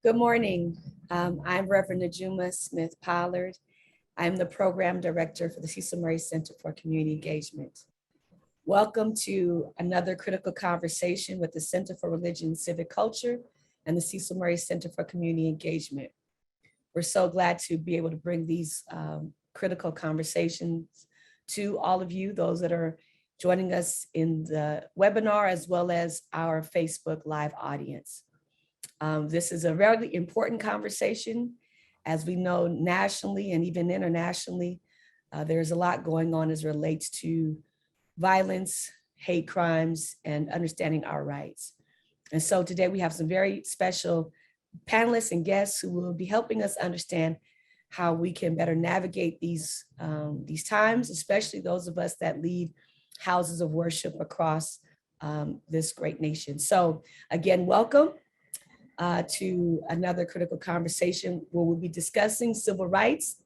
Good morning. I'm Reverend Najuma Smith Pollard. I'm the Program Director for the Cecil Murray Center for Community Engagement. Welcome to another critical conversation with the Center for Religion and Civic Culture and the Cecil Murray Center for Community Engagement. We're so glad to be able to bring these critical conversations to all of you, those that are joining us in the webinar, as well as our Facebook Live audience. This is a very important conversation. As we know, nationally and even internationally, there's a lot going on as it relates to violence, hate crimes, and understanding our rights. And so today we have some very special panelists and guests who will be helping us understand how we can better navigate these times, especially those of us that lead houses of worship across this great nation. So again, welcome to another critical conversation where we'll be discussing civil rights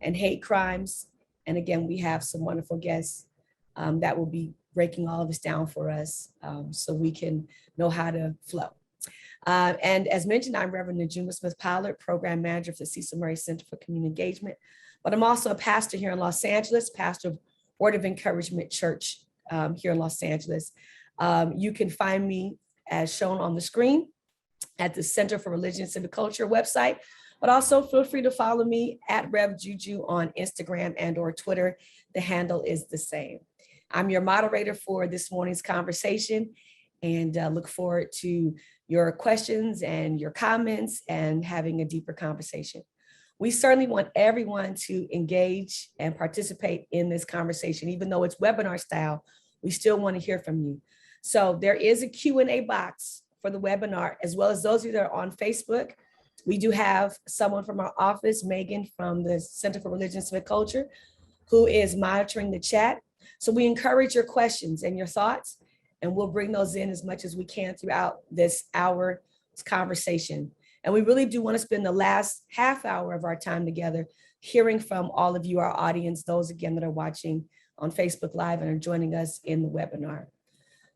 and hate crimes. And again, we have some wonderful guests that will be breaking all of this down for us so we can know how to flow. And as mentioned, I'm Reverend Najuma Smith Pollard, Program Manager for the Cecil Murray Center for Community Engagement, but I'm also a pastor here in Los Angeles, pastor of Word of Encouragement Church here in Los Angeles. You can find me as shown on the screen at the Center for Religion and Civic Culture website, but also feel free to follow me at Rev Juju on Instagram and or Twitter. The handle is the same. I'm your moderator for this morning's conversation and look forward to your questions and your comments and having a deeper conversation. We certainly want everyone to engage and participate in this conversation. Even though it's webinar style, we still want to hear from you. So there is a Q&A box for the webinar, as well as those of you that are on Facebook. We do have someone from our office, Megan from the Center for Religion and Civic Culture, who is monitoring the chat. So we encourage your questions and your thoughts, and we'll bring those in as much as we can throughout this hour conversation. And we really do want to spend the last half hour of our time together hearing from all of you, our audience, those again that are watching on Facebook Live and are joining us in the webinar.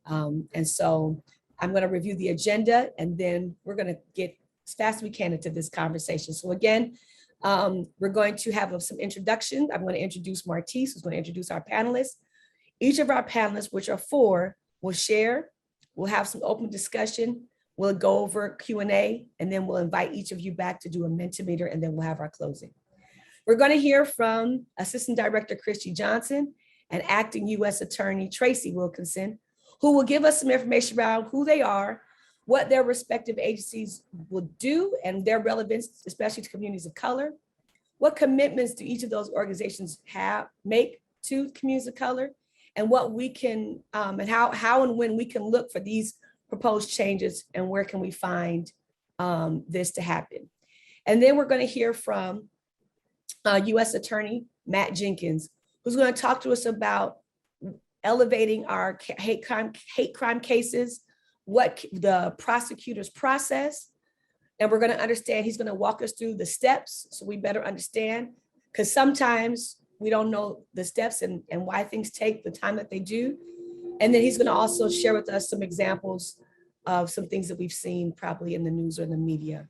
And so I'm going to review the agenda, and then we're going to get as fast as we can into this conversation. So again, we're going to have some introductions. I'm going to introduce Martise, who's going to introduce our panelists. Each of our panelists, which are four, will share. We'll have some open discussion. We'll go over Q&A, and then we'll invite each of you back to do a Mentimeter, and then we'll have our closing. We're going to hear from Assistant Director Christy Johnson and Acting U.S. Attorney Tracy Wilkinson, who will give us some information around who they are, what their respective agencies will do and their relevance, especially to communities of color. What commitments do each of those organizations make to communities of color, and what we can, and how and when we can look for these proposed changes, and where can we find this to happen. And then we're going to hear from U.S. Attorney Matt Jenkins, who's going to talk to us about elevating our hate crime cases, what the prosecutors process. And we're going to understand, he's going to walk us through the steps so we better understand, because sometimes we don't know the steps and why things take the time that they do. And then he's going to also share with us some examples of some things that we've seen probably in the news or in the media.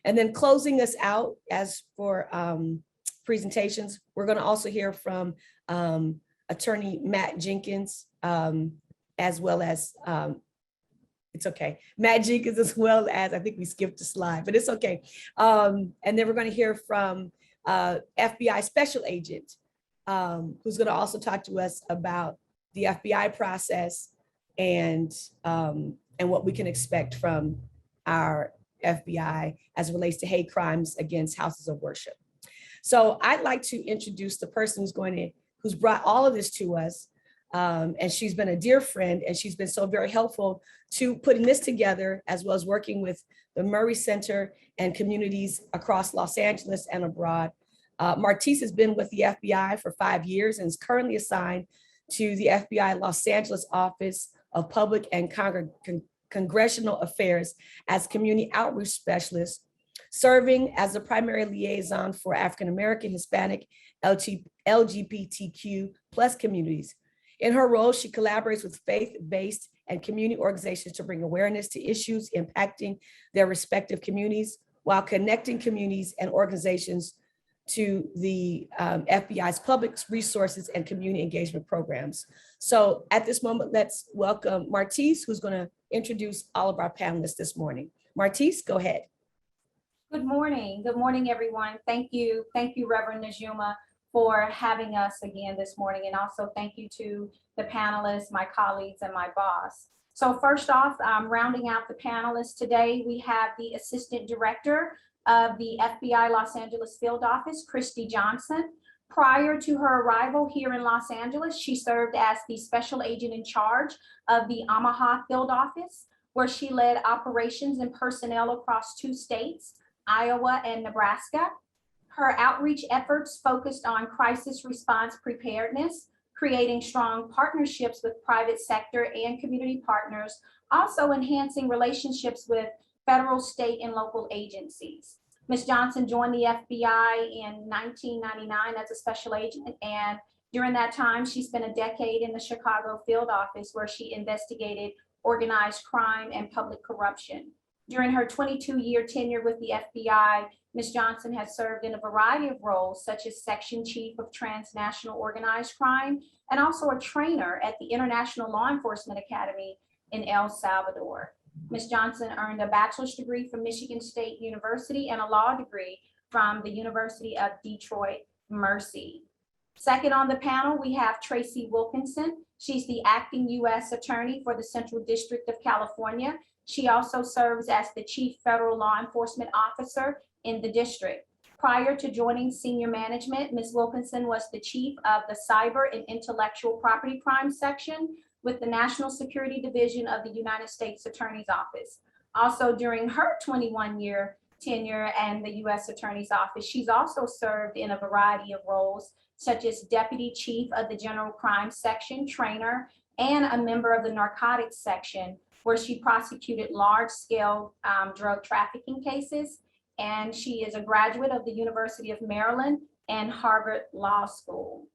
And then closing us out, as for presentations, we're going to also hear from Attorney Matt Jenkins, as well as, it's okay, Matt Jenkins, as well as, I think we skipped a slide, but it's okay. And then we're going to hear from FBI Special Agent, who's going to also talk to us about the FBI process and what we can expect from our FBI as it relates to hate crimes against houses of worship. So I'd like to introduce the person who's brought all of this to us. And she's been a dear friend, and she's been so very helpful to putting this together, as well as working with the Murray Center and communities across Los Angeles and abroad. Martise has been with the FBI for 5 years and is currently assigned to the FBI Los Angeles Office of Public and Congressional Affairs as Community Outreach Specialist, serving as the primary liaison for African-American, Hispanic, LGBTQ plus communities. In her role, she collaborates with faith-based and community organizations to bring awareness to issues impacting their respective communities, while connecting communities and organizations to the FBI's public resources and community engagement programs. So at this moment, let's welcome Martise, who's going to introduce all of our panelists this morning. Martise, go ahead. Good morning. Good morning, everyone. Thank you, Reverend Najuma, for having us again this morning. And also thank you to the panelists, my colleagues, and my boss. So first off, rounding out the panelists today, we have the Assistant Director of the FBI Los Angeles Field Office, Christy Johnson. Prior to her arrival here in Los Angeles, she served as the Special Agent in charge of the Omaha Field Office, where she led operations and personnel across 2 states, Iowa and Nebraska. Her outreach efforts focused on crisis response preparedness, creating strong partnerships with private sector and community partners, also enhancing relationships with federal, state, and local agencies. Ms. Johnson joined the FBI in 1999 as a special agent, and during that time, she spent a decade in the Chicago field office where she investigated organized crime and public corruption. During her 22-year tenure with the FBI, Ms. Johnson has served in a variety of roles, such as Section Chief of Transnational Organized Crime, and also a trainer at the International Law Enforcement Academy in El Salvador. Ms. Johnson earned a bachelor's degree from Michigan State University and a law degree from the University of Detroit Mercy. Second on the panel, we have Tracy Wilkinson. She's the acting U.S. Attorney for the Central District of California. She also serves as the Chief Federal Law Enforcement Officer in the district. Prior to joining senior management, Ms. Wilkinson was the Chief of the Cyber and Intellectual Property Crime Section with the National Security Division of the United States Attorney's Office. Also, during her 21-year tenure in the U.S. Attorney's Office, she's also served in a variety of roles, such as Deputy Chief of the General Crime Section, trainer, and a member of the Narcotics Section, where she prosecuted large-scale drug trafficking cases. And she is a graduate of the University of Maryland and Harvard Law School.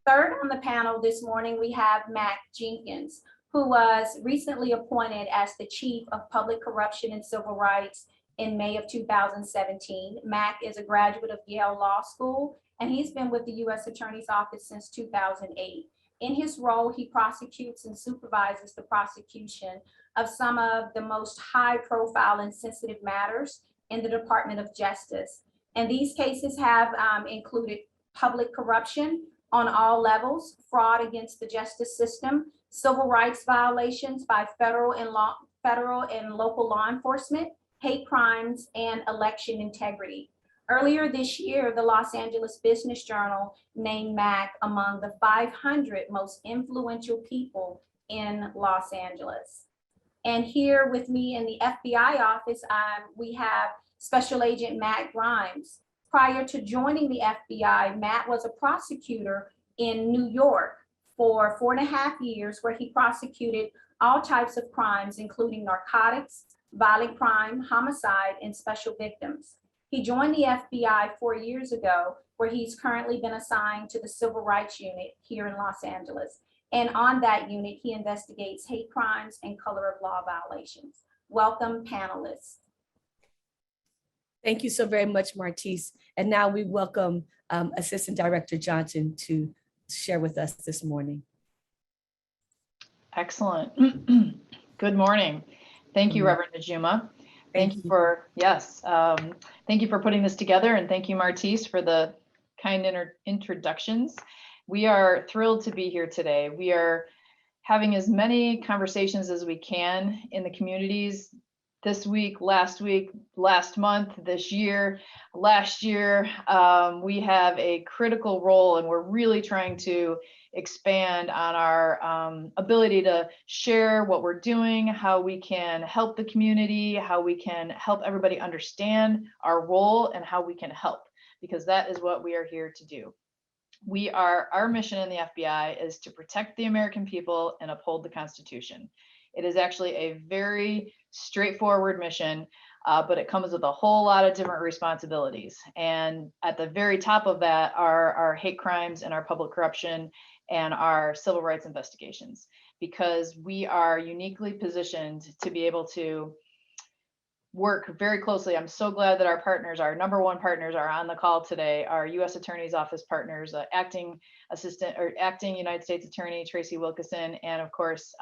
Third on the panel this morning, we have Mac Jenkins, who was recently appointed as the Chief of Public Corruption and Civil Rights in May of 2017. Mac is a graduate of Yale Law School, and he's been with the U.S. Attorney's Office since 2008. In his role, he prosecutes and supervises the prosecution of some of the most high-profile and sensitive matters in the Department of Justice. And these cases have included public corruption on all levels, fraud against the justice system, civil rights violations by federal and local law enforcement, hate crimes, and election integrity. Earlier this year, the Los Angeles Business Journal named Mac among the 500 most influential people in Los Angeles. And here with me in the FBI office, we have Special Agent Matt Grimes. Prior to joining the FBI, Matt was a prosecutor in New York for 4.5 years, where he prosecuted all types of crimes, including narcotics, violent crime, homicide, and special victims. He joined the FBI 4 years ago, where he's currently been assigned to the Civil Rights Unit here in Los Angeles. And on that unit, he investigates hate crimes and color of law violations. Welcome, panelists. Thank you so very much, Martise. And now we welcome Assistant Director Johnson to share with us this morning. Excellent. Good morning. Thank you, Reverend Najuma. Thank you for, thank you for putting this together, and thank you, Martise, for the kind introductions. We are thrilled to be here today. We are having as many conversations as we can in the communities this week, last month, this year, last year. We have a critical role, and we're really trying to expand on our ability to share what we're doing, how we can help the community, how we can help everybody understand our role, and how we can help, because that is what we are here to do. Our mission in the FBI is to protect the American people and uphold the Constitution. It is actually a very straightforward mission, but it comes with a whole lot of different responsibilities. And at the very top of that are our hate crimes and our public corruption and our civil rights investigations, because we are uniquely positioned to be able to work very closely. I'm so glad that our partners, our number one partners, are on the call today. Our U.S. Attorney's Office partners, acting United States Attorney Tracy Wilkinson, and of course,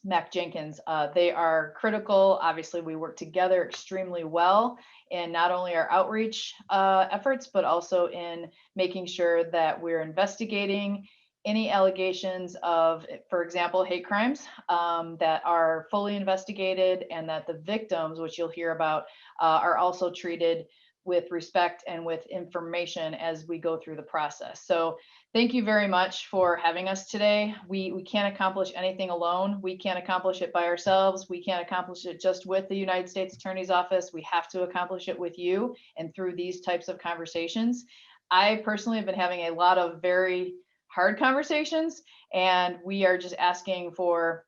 Mac Jenkins. They are critical. Obviously, we work together extremely well in not only our outreach efforts, but also in making sure that we're investigating any allegations of, for example, hate crimes that are fully investigated, and that the victims, which you'll hear about, are also treated with respect and with information as we go through the process. So thank you very much for having us today. We can't accomplish anything alone. We can't accomplish it by ourselves. We can't accomplish it just with the United States Attorney's Office. We have to accomplish it with you and through these types of conversations. I personally have been having a lot of very hard conversations, and we are just asking for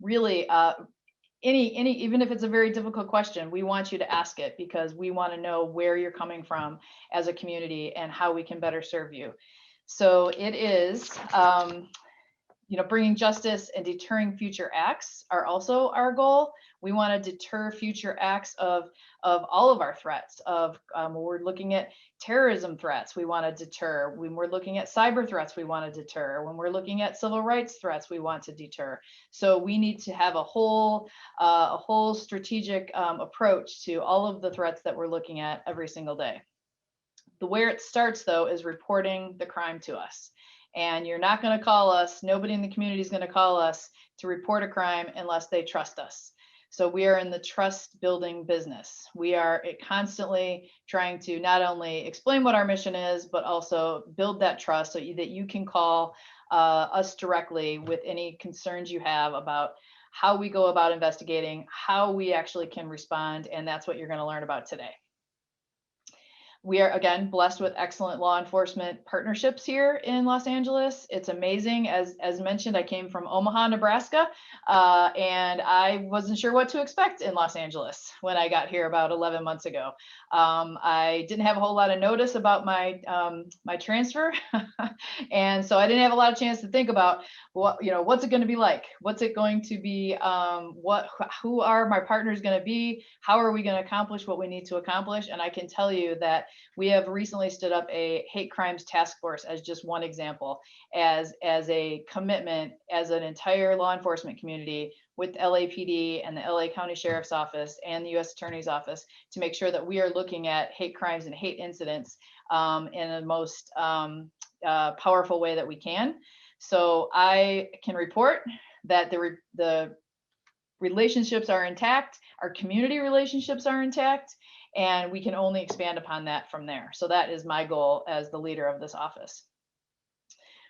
really any, even if it's a very difficult question, we want you to ask it, because we want to know where you're coming from as a community and how we can better serve you. So it is, bringing justice and deterring future acts are also our goal. We want to deter future acts of all of our threats. When we're looking at terrorism threats, we want to deter. When we're looking at cyber threats, we want to deter. When we're looking at civil rights threats, we want to deter. So we need to have a whole strategic approach to all of the threats that we're looking at every single day. Where it starts, though, is reporting the crime to us. And you're not going to call us, nobody in the community is going to call us to report a crime unless they trust us. So we are in the trust building business. We are constantly trying to not only explain what our mission is, but also build that trust so that you can call us directly with any concerns you have about how we go about investigating, how we actually can respond. And that's what you're going to learn about today. We are, again, blessed with excellent law enforcement partnerships here in Los Angeles. It's amazing. As mentioned, I came from Omaha, Nebraska, and I wasn't sure what to expect in Los Angeles when I got here about 11 months ago. I didn't have a whole lot of notice about my my transfer, and so I didn't have a lot of chance to think about what's it going to be like? What's it going to be? Who are my partners going to be? How are we going to accomplish what we need to accomplish? And I can tell you that we have recently stood up a hate crimes task force as just one example, as a commitment as an entire law enforcement community with LAPD and the LA County Sheriff's Office and the U.S. Attorney's Office to make sure that we are looking at hate crimes and hate incidents in the most powerful way that we can. So I can report that the relationships are intact, our community relationships are intact, and we can only expand upon that from there. So that is my goal as the leader of this office.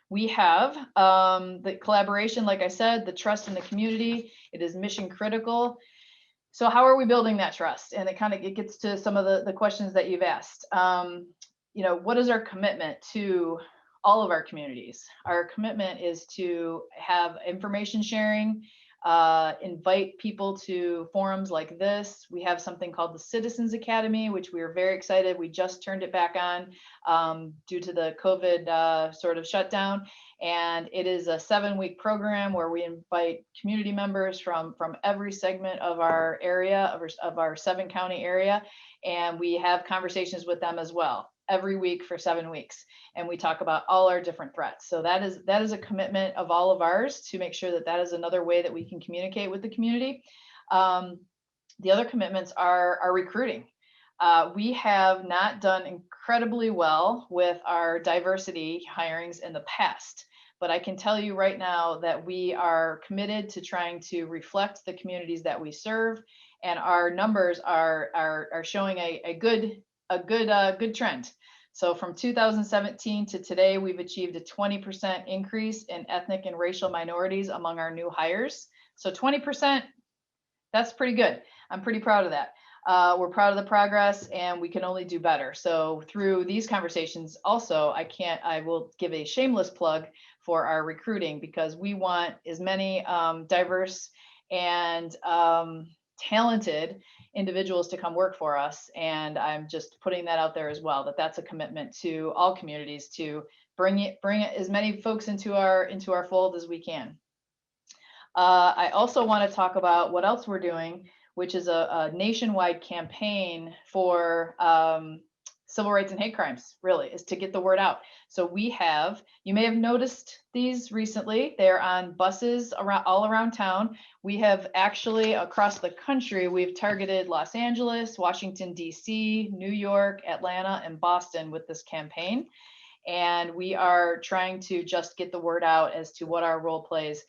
We have the collaboration, like I said, the trust in the community. It is mission critical. So how are we building that trust? And it gets to some of the questions that you've asked. What is our commitment to all of our communities? Our commitment is to have information sharing, invite people to forums like this. We have something called the Citizens Academy, which we are very excited. We just turned it back on due to the COVID sort of shutdown. And it is a 7-week program where we invite community members from every segment of our area, of our 7-county area. And we have conversations with them as well every week for 7 weeks. And we talk about all our different threats. So that is a commitment of all of ours to make sure that is another way that we can communicate with the community. The other commitments are recruiting. We have not done incredibly well with our diversity hirings in the past, but I can tell you right now that we are committed to trying to reflect the communities that we serve, and our numbers are showing a good trend. So from 2017 to today, we've achieved a 20% increase in ethnic and racial minorities among our new hires. So 20%, that's pretty good. I'm pretty proud of that. We're proud of the progress, and we can only do better. So through these conversations also, I will give a shameless plug for our recruiting, because we want as many diverse and talented individuals to come work for us. And I'm just putting that out there as well, that's a commitment to all communities to bring as many folks into our fold as we can. I also want to talk about what else we're doing which is a nationwide campaign for civil rights and hate crimes, really, is to get the word out. So we have, you may have noticed these recently, they're on buses around all around town. We have actually across the country, we've targeted Los Angeles, Washington, DC, New York, Atlanta, and Boston with this campaign. And we are trying to just get the word out as to what our role plays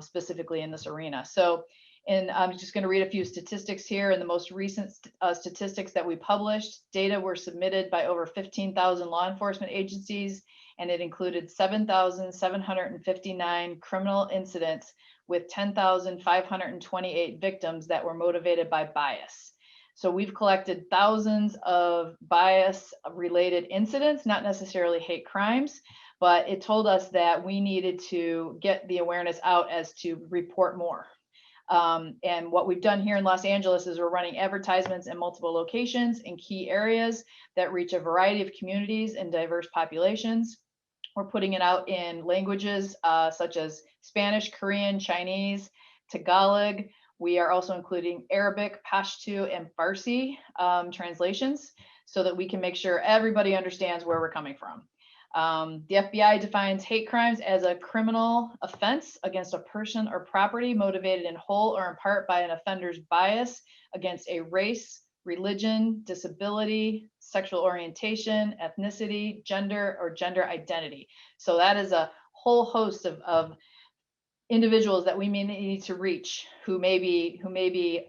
specifically in this arena. So, and I'm just going to read a few statistics here. In the most recent statistics that we published, data were submitted by over 15,000 law enforcement agencies, and it included 7,759 criminal incidents with 10,528 victims that were motivated by bias. So we've collected thousands of bias-related incidents, not necessarily hate crimes, but it told us that we needed to get the awareness out as to report more. And what we've done here in Los Angeles is we're running advertisements in multiple locations in key areas that reach a variety of communities and diverse populations. We're putting it out in languages such as Spanish, Korean, Chinese, Tagalog. We are also including Arabic, Pashto, and Farsi translations so that we can make sure everybody understands where we're coming from. The FBI defines hate crimes as a criminal offense against a person or property motivated in whole or in part by an offender's bias against a race, religion, disability, sexual orientation, ethnicity, gender, or gender identity. So that is a whole host of individuals that we may need to reach who may be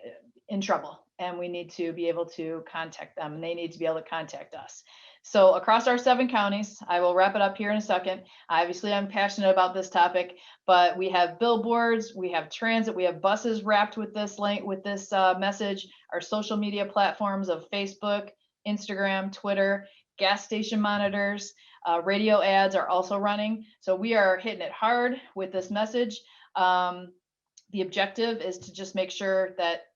in trouble, and we need to be able to contact them, and they need to be able to contact us. So across our 7 counties, I will wrap it up here in a second. Obviously, I'm passionate about this topic, but we have billboards, we have transit, we have buses wrapped with this link, with this message, our social media platforms of Facebook, Instagram, Twitter, gas station monitors, radio ads are also running. So we are hitting it hard with this message. The objective is to just make sure that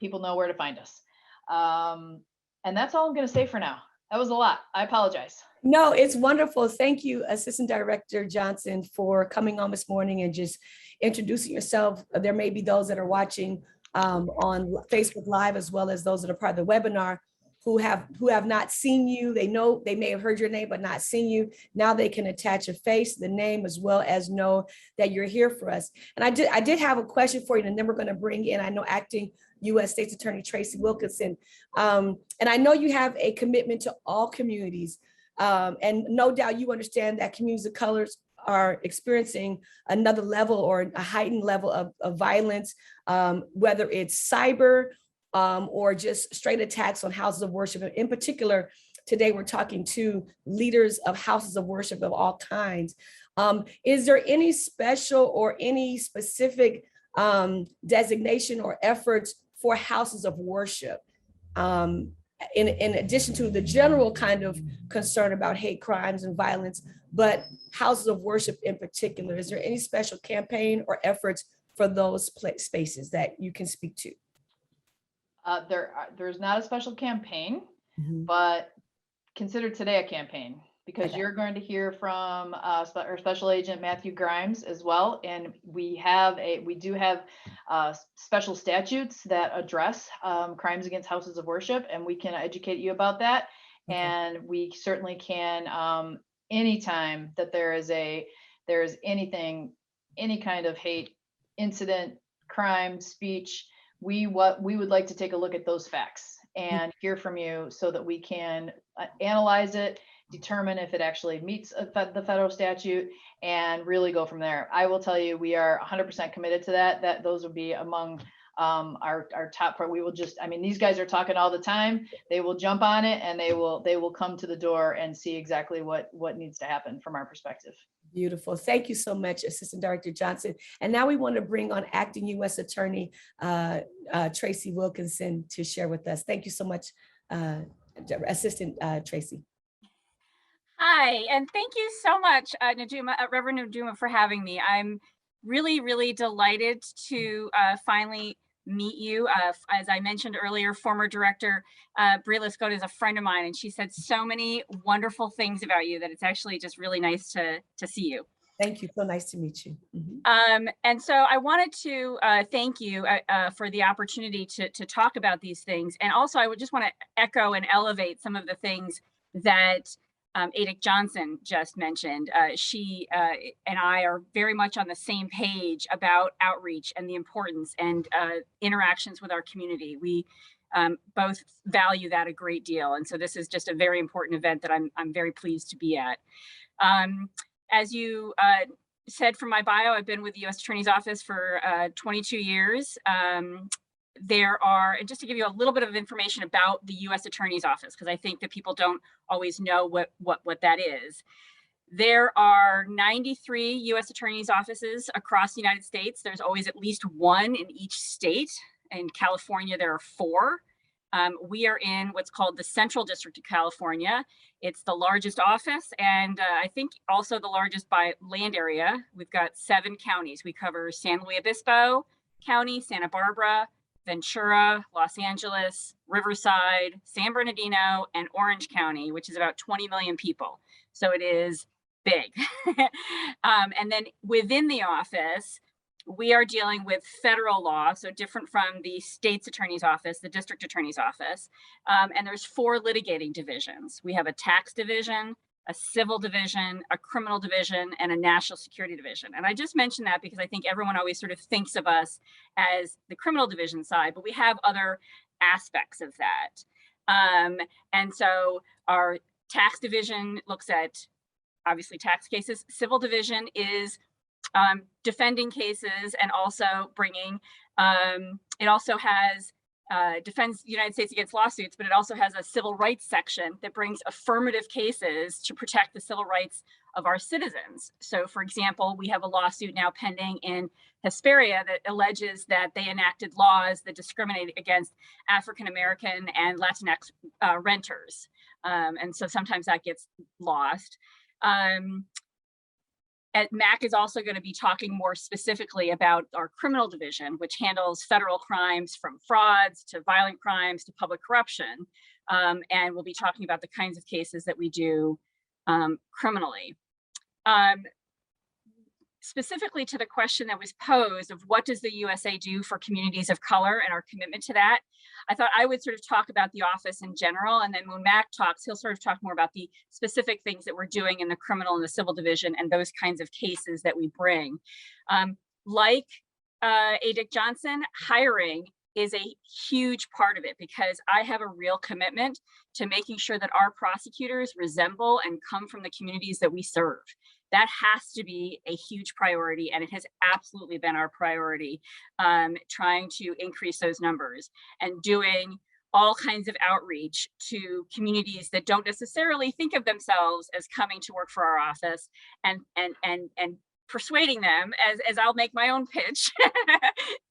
people know where to find us. And that's all I'm going to say for now. That was a lot. I apologize. No, it's wonderful. Thank you, Assistant Director Johnson, for coming on this morning and just introducing yourself. There may be those that are watching on Facebook Live, as well as those that are part of the webinar who have not seen you. They know, they may have heard your name, but not seen you. Now they can attach a face, the name, as well as know that you're here for us. And I did have a question for you, and then we're going to bring in, I know, Acting U.S. State's Attorney Tracy Wilkinson. And I know you have a commitment to all communities. And no doubt you understand that communities of colors are experiencing another level or a heightened level of violence, whether it's cyber or just straight attacks on houses of worship. In particular, today we're talking to leaders of houses of worship of all kinds. Is there any special or any specific designation or efforts for houses of worship, in addition to the general kind of concern about hate crimes and violence, but houses of worship in particular? Is there any special campaign or efforts for those spaces that you can speak to? There's not a special campaign, but consider today a campaign, because you're going to hear from our Special Agent Matthew Grimes as well, and we do have special statutes that address crimes against houses of worship, and we can educate you about that. And we certainly can, anytime that there is anything, any kind of hate incident, crime, speech, we would like to take a look at those facts and hear from you so that we can analyze it, determine if it actually meets the federal statute, and really go from there. I will tell you, we are 100% committed to that those will be among our top part. We will just, I mean, these guys are talking all the time. They will jump on it, and they will come to the door and see exactly what needs to happen from our perspective. Beautiful. Thank you so much, Assistant Director Johnson. And now we want to bring on Acting U.S. Attorney Tracy Wilkinson to share with us. Thank you so much, Assistant Tracy. Hi, and thank you so much, Reverend Najuma, for having me. I'm really, really delighted to finally meet you. As I mentioned earlier, former Director Brie Scott is a friend of mine, and she said so many wonderful things about you that it's actually just really nice to see you. Thank you. So nice to meet you. And so I wanted to thank you for the opportunity to talk about these things. And also I would just want to echo and elevate some of the things that Adic Johnson just mentioned. She and I are very much on the same page about outreach and the importance and interactions with our community. We both value that a great deal. And so this is just a very important event that I'm very pleased to be at. As you said from my bio, I've been with the U.S. Attorney's Office for 22 years. There are, and just to give you a little bit of information about the U.S. Attorney's Office, because I think that people don't always know what that is. There are 93 U.S. Attorney's Offices across the United States. There's always at least one in each state. In California, there are 4. We are in what's called the Central District of California. It's the largest office, and I think also the largest by land area. We've got 7 counties. We cover San Luis Obispo County, Santa Barbara, Ventura, Los Angeles, Riverside, San Bernardino, and Orange County, which is about 20 million people. So it is big. And then within the office, we are dealing with federal law, so different from the state's attorney's office, the district attorney's office. And there's 4 litigating divisions. We have a tax division, a civil division, a criminal division, and a national security division. And I just mentioned that because I think everyone always sort of thinks of us as the criminal division side, but we have other aspects of that. And so our tax division looks at obviously tax cases. Civil division is defending cases and also bringing, it also has defends the United States against lawsuits, but it also has a civil rights section that brings affirmative cases to protect the civil rights of our citizens. So for example, we have a lawsuit now pending in Hesperia that alleges that they enacted laws that discriminate against African-American and Latinx renters. And so sometimes that gets lost. MAC is also going to be talking more specifically about our criminal division, which handles federal crimes from frauds to violent crimes to public corruption. And we'll be talking about the kinds of cases that we do criminally. Specifically to the question that was posed of what does the USA do for communities of color and our commitment to that, I thought I would sort of talk about the office in general, and then when Mac talks, he'll sort of talk more about the specific things that we're doing in the criminal and the civil division and those kinds of cases that we bring. Like Adic Johnson, hiring is a huge part of it because I have a real commitment to making sure that our prosecutors resemble and come from the communities that we serve. That has to be a huge priority, and it has absolutely been our priority, trying to increase those numbers and doing all kinds of outreach to communities that don't necessarily think of themselves as coming to work for our office, and persuading them, as I'll make my own pitch,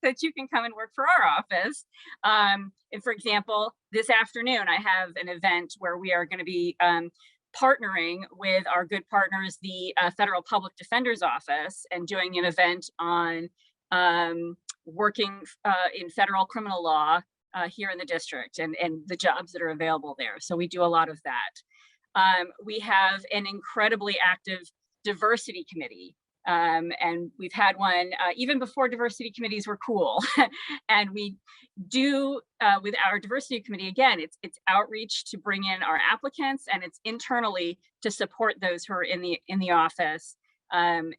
that you can come and work for our office. And for example, this afternoon, I have an event where we are going to be partnering with our good partners, the Federal Public Defender's Office, and doing an event on working in federal criminal law here in the district and the jobs that are available there. So we do a lot of that. We have an incredibly active diversity committee. And we've had one even before diversity committees were cool. And we do with our diversity committee, again, it's outreach to bring in our applicants, and it's internally to support those who are in the office and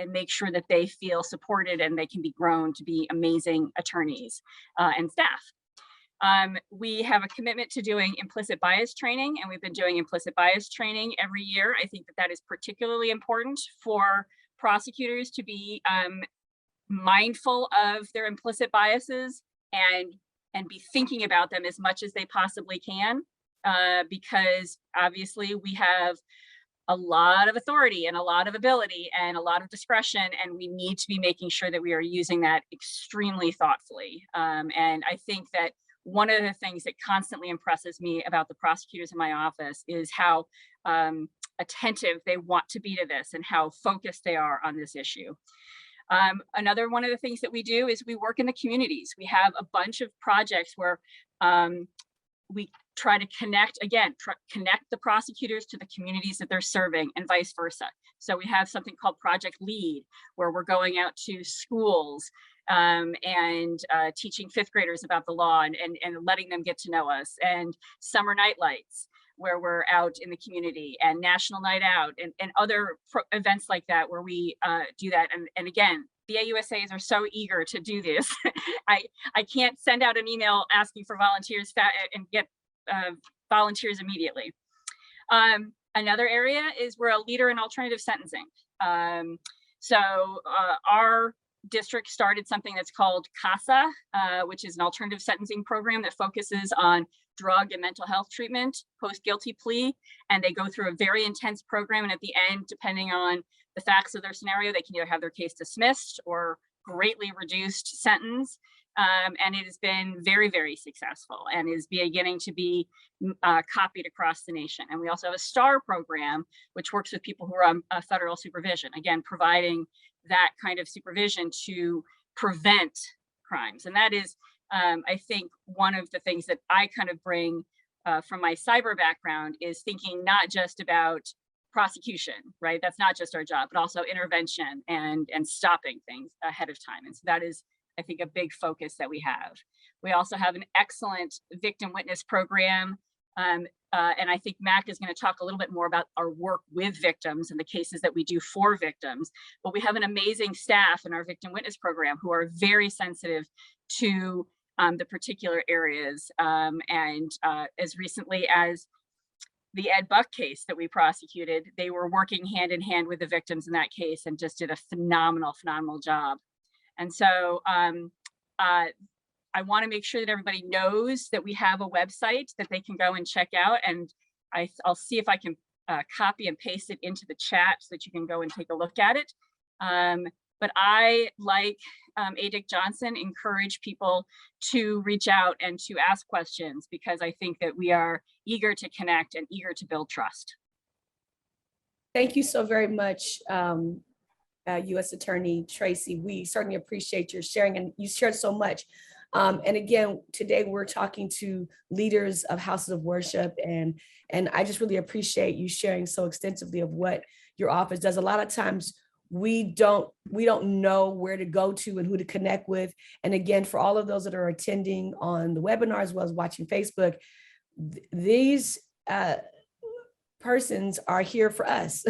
make sure that they feel supported and they can be grown to be amazing attorneys and staff. We have a commitment to doing implicit bias training, and we've been doing implicit bias training every year. I think that is particularly important for prosecutors to be mindful of their implicit biases and be thinking about them as much as they possibly can, because obviously we have a lot of authority and a lot of ability and a lot of discretion, and we need to be making sure that we are using that extremely thoughtfully. And I think that one of the things that constantly impresses me about the prosecutors in my office is how attentive they want to be to this and how focused they are on this issue. Another one of the things that we do is we work in the communities. We have a bunch of projects where we try to connect, again, connect the prosecutors to the communities that they're serving and vice versa. So we have something called Project Lead, where we're going out to schools and teaching fifth graders about the law and letting them get to know us, and Summer Night Lights, where we're out in the community, and National Night Out, and other events like that where we do that. And again, the AUSAs are so eager to do this. I can't send out an email asking for volunteers and get volunteers immediately. Another area is we're a leader in alternative sentencing. So our district started something that's called CASA, which is an alternative sentencing program that focuses on drug and mental health treatment post-guilty plea. And they go through a very intense program. And at the end, depending on the facts of their scenario, they can either have their case dismissed or greatly reduced sentence. And it has been very, very successful and is beginning to be copied across the nation. And we also have a STAR program, which works with people who are on federal supervision, again, providing that kind of supervision to prevent crimes. And that is, I think, one of the things that I kind of bring from my cyber background is thinking not just about prosecution, right? That's not just our job, but also intervention and stopping things ahead of time. And so that is, I think, a big focus that we have. We also have an excellent victim witness program. And I think Mac is going to talk a little bit more about our work with victims and the cases that we do for victims. But we have an amazing staff in our victim witness program who are very sensitive to the particular areas. And as recently as the Ed Buck case that we prosecuted, they were working hand in hand with the victims in that case and just did a phenomenal, phenomenal job. And so I want to make sure that everybody knows that we have a website that they can go and check out. And I'll see if I can copy and paste it into the chat so that you can go and take a look at it. But I, like Dick Johnson, encourage people to reach out and to ask questions, because I think that we are eager to connect and eager to build trust. Thank you so very much, U.S. Attorney Tracy. We certainly appreciate your sharing, and you shared so much. And again, today we're talking to leaders of houses of worship, and I just really appreciate you sharing so extensively of what your office does. A lot of times we don't know where to go to and who to connect with. And again, for all of those that are attending on the webinar as well as watching Facebook, these persons are here for us.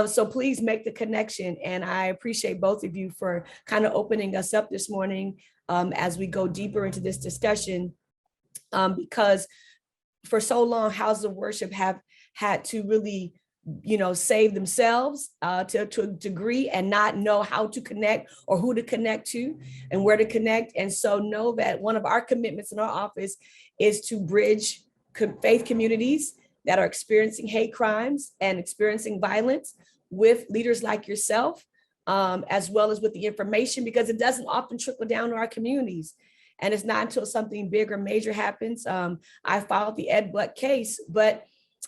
So please make the connection. And I appreciate both of you for kind of opening us up this morning as we go deeper into this discussion, because for so long, houses of worship have had to really, save themselves to a degree and not know how to connect or who to connect to and where to connect. And so know that one of our commitments in our office is to bridge faith communities that are experiencing hate crimes and experiencing violence with leaders like yourself, as well as with the information, because it doesn't often trickle down to our communities. And it's not until something big or major happens. I filed the Ed Buck case, but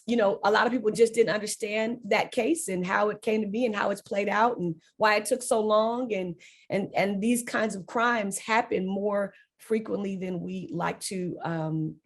a lot of people just didn't understand that case and how it came to be and how it's played out and why it took so long. And these kinds of crimes happen more frequently than we like to,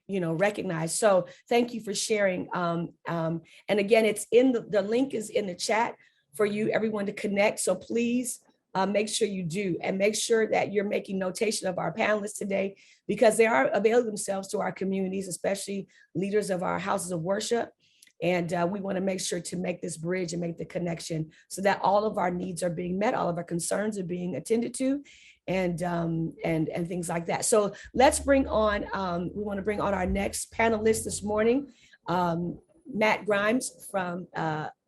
recognize. So thank you for sharing. And again, it's in the link is in the chat for you, everyone, to connect. So please make sure you do, and make sure that you're making notation of our panelists today, because they are availing themselves to our communities, especially leaders of our houses of worship. And we want to make sure to make this bridge and make the connection so that all of our needs are being met, all of our concerns are being attended to, and things like that. So let's bring on, we want to bring on our next panelist this morning, Matt Grimes from,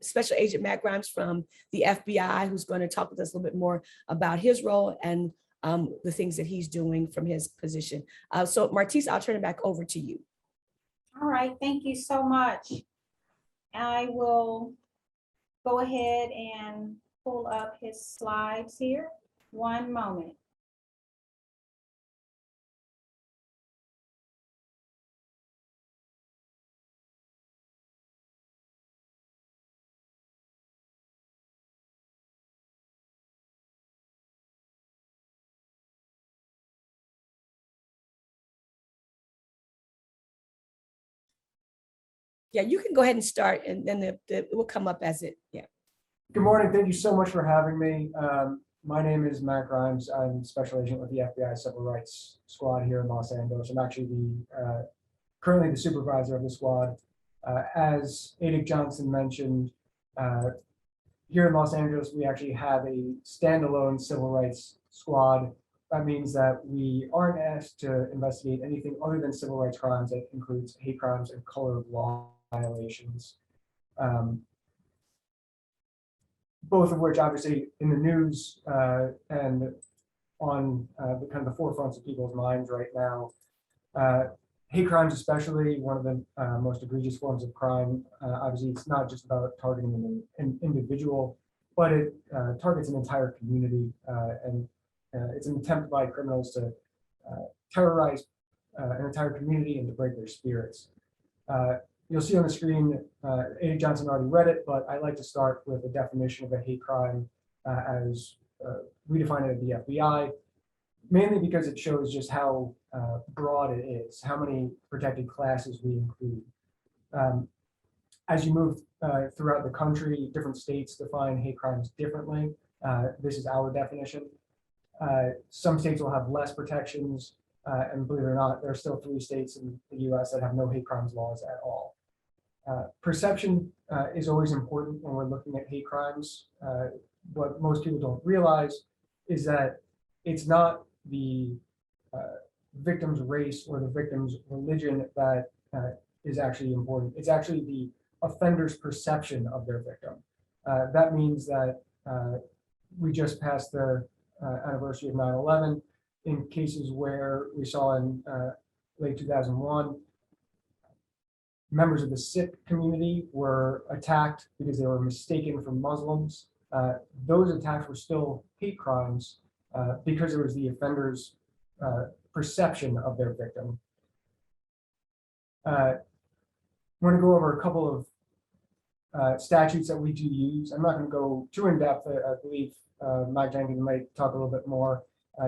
Special Agent Matt Grimes from the FBI, who's going to talk with us a little bit more about his role and the things that he's doing from his position. So Martise, I'll turn it back over to you. All right, thank you so much. I will go ahead and pull up his slides here. One moment. Yeah, you can go ahead and start, and then it will come up as it, yeah. Good morning. Thank you so much for having me. My name is Matt Grimes. I'm Special Agent with the FBI Civil Rights Squad here in Los Angeles. I'm actually currently the supervisor of the squad. As Christy Johnson mentioned, here in Los Angeles, we actually have a standalone civil rights squad. That means that we aren't asked to investigate anything other than civil rights crimes. That includes hate crimes and color of law violations. Both of which obviously in the news and on the kind of the forefronts of people's minds right now. Hate crimes, especially, one of the most egregious forms of crime. Obviously, it's not just about targeting an individual, but it targets an entire community, and it's an attempt by criminals to terrorize an entire community and to break their spirits. You'll see on the screen, Christy Johnson already read it, but I like to start with a definition of a hate crime as we define it at the FBI, mainly because it shows just how broad it is, how many protected classes we include. As you move throughout the country, different states define hate crimes differently. This is our definition. Some states will have less protections, and believe it or not, there are still 3 states in the US that have no hate crimes laws at all. Perception is always important when we're looking at hate crimes. What most people don't realize is that it's not the victim's race or the victim's religion that is actually important. It's actually the offender's perception of their victim. That means that we just passed the anniversary of 9/11. In cases where we saw in late 2001, members of the Sikh community were attacked because they were mistaken for Muslims. Those attacks were still hate crimes because it was the offender's perception of their victim. I want to go over a couple of statutes that we do use. I'm not going to go too in depth. I believe Mike Jenkins might talk a little bit more,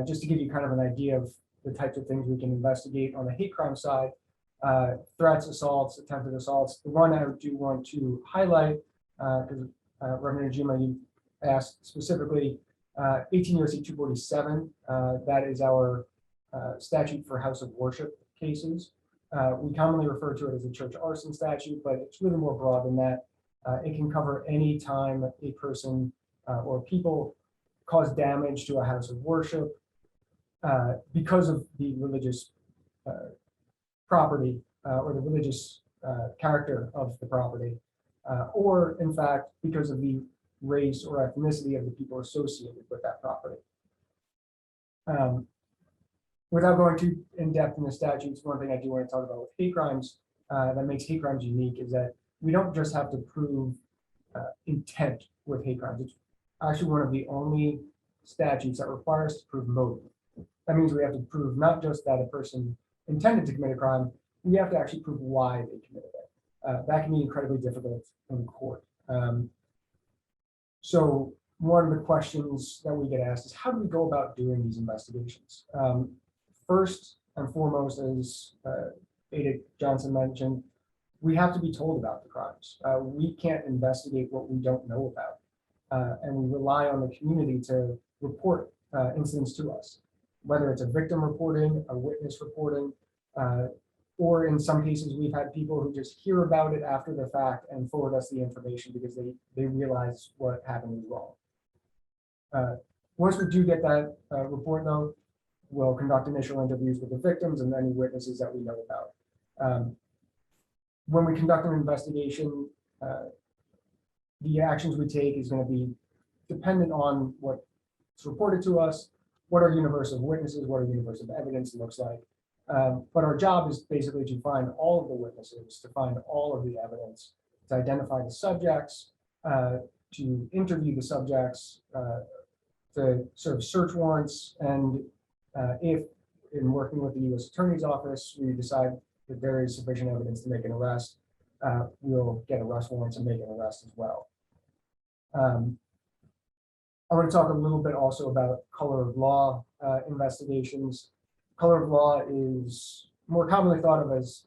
just to give you kind of an idea of the types of things we can investigate on the hate crime side. Threats, assaults, attempted assaults. The one I do want to highlight, because Reverend Najima, you asked specifically, 18 USC 247, that is our statute for house of worship cases. We commonly refer to it as a church arson statute, but it's really more broad than that. It can cover any time a person or people cause damage to a house of worship because of the religious property or the religious character of the property, or in fact, because of the race or ethnicity of the people associated with that property. Without going too in depth in the statutes, one thing I do want to talk about with hate crimes that makes hate crimes unique is that we don't just have to prove intent with hate crimes. It's actually one of the only statutes that requires us to prove motive. That means we have to prove not just that a person intended to commit a crime, we have to actually prove why they committed it. That can be incredibly difficult in court. So one of the questions that we get asked is, how do we go about doing these investigations? First and foremost, as Christy Johnson mentioned, we have to be told about the crimes. We can't investigate what we don't know about. And we rely on the community to report incidents to us, whether it's a victim reporting, a witness reporting, or in some cases, we've had people who just hear about it after the fact and forward us the information because they realize what happened was wrong. Once we do get that report, though, we'll conduct initial interviews with the victims and any witnesses that we know about. When we conduct an investigation, the actions we take is going to be dependent on what's reported to us, what our universe of witnesses, what our universe of evidence looks like. But our job is basically to find all of the witnesses, to find all of the evidence, to identify the subjects, to interview the subjects, to serve search warrants, and if in working with the U.S. Attorney's Office, we decide that there is sufficient evidence to make an arrest, we'll get arrest warrants and make an arrest as well. I want to talk a little bit also about color of law investigations. Color of law is more commonly thought of as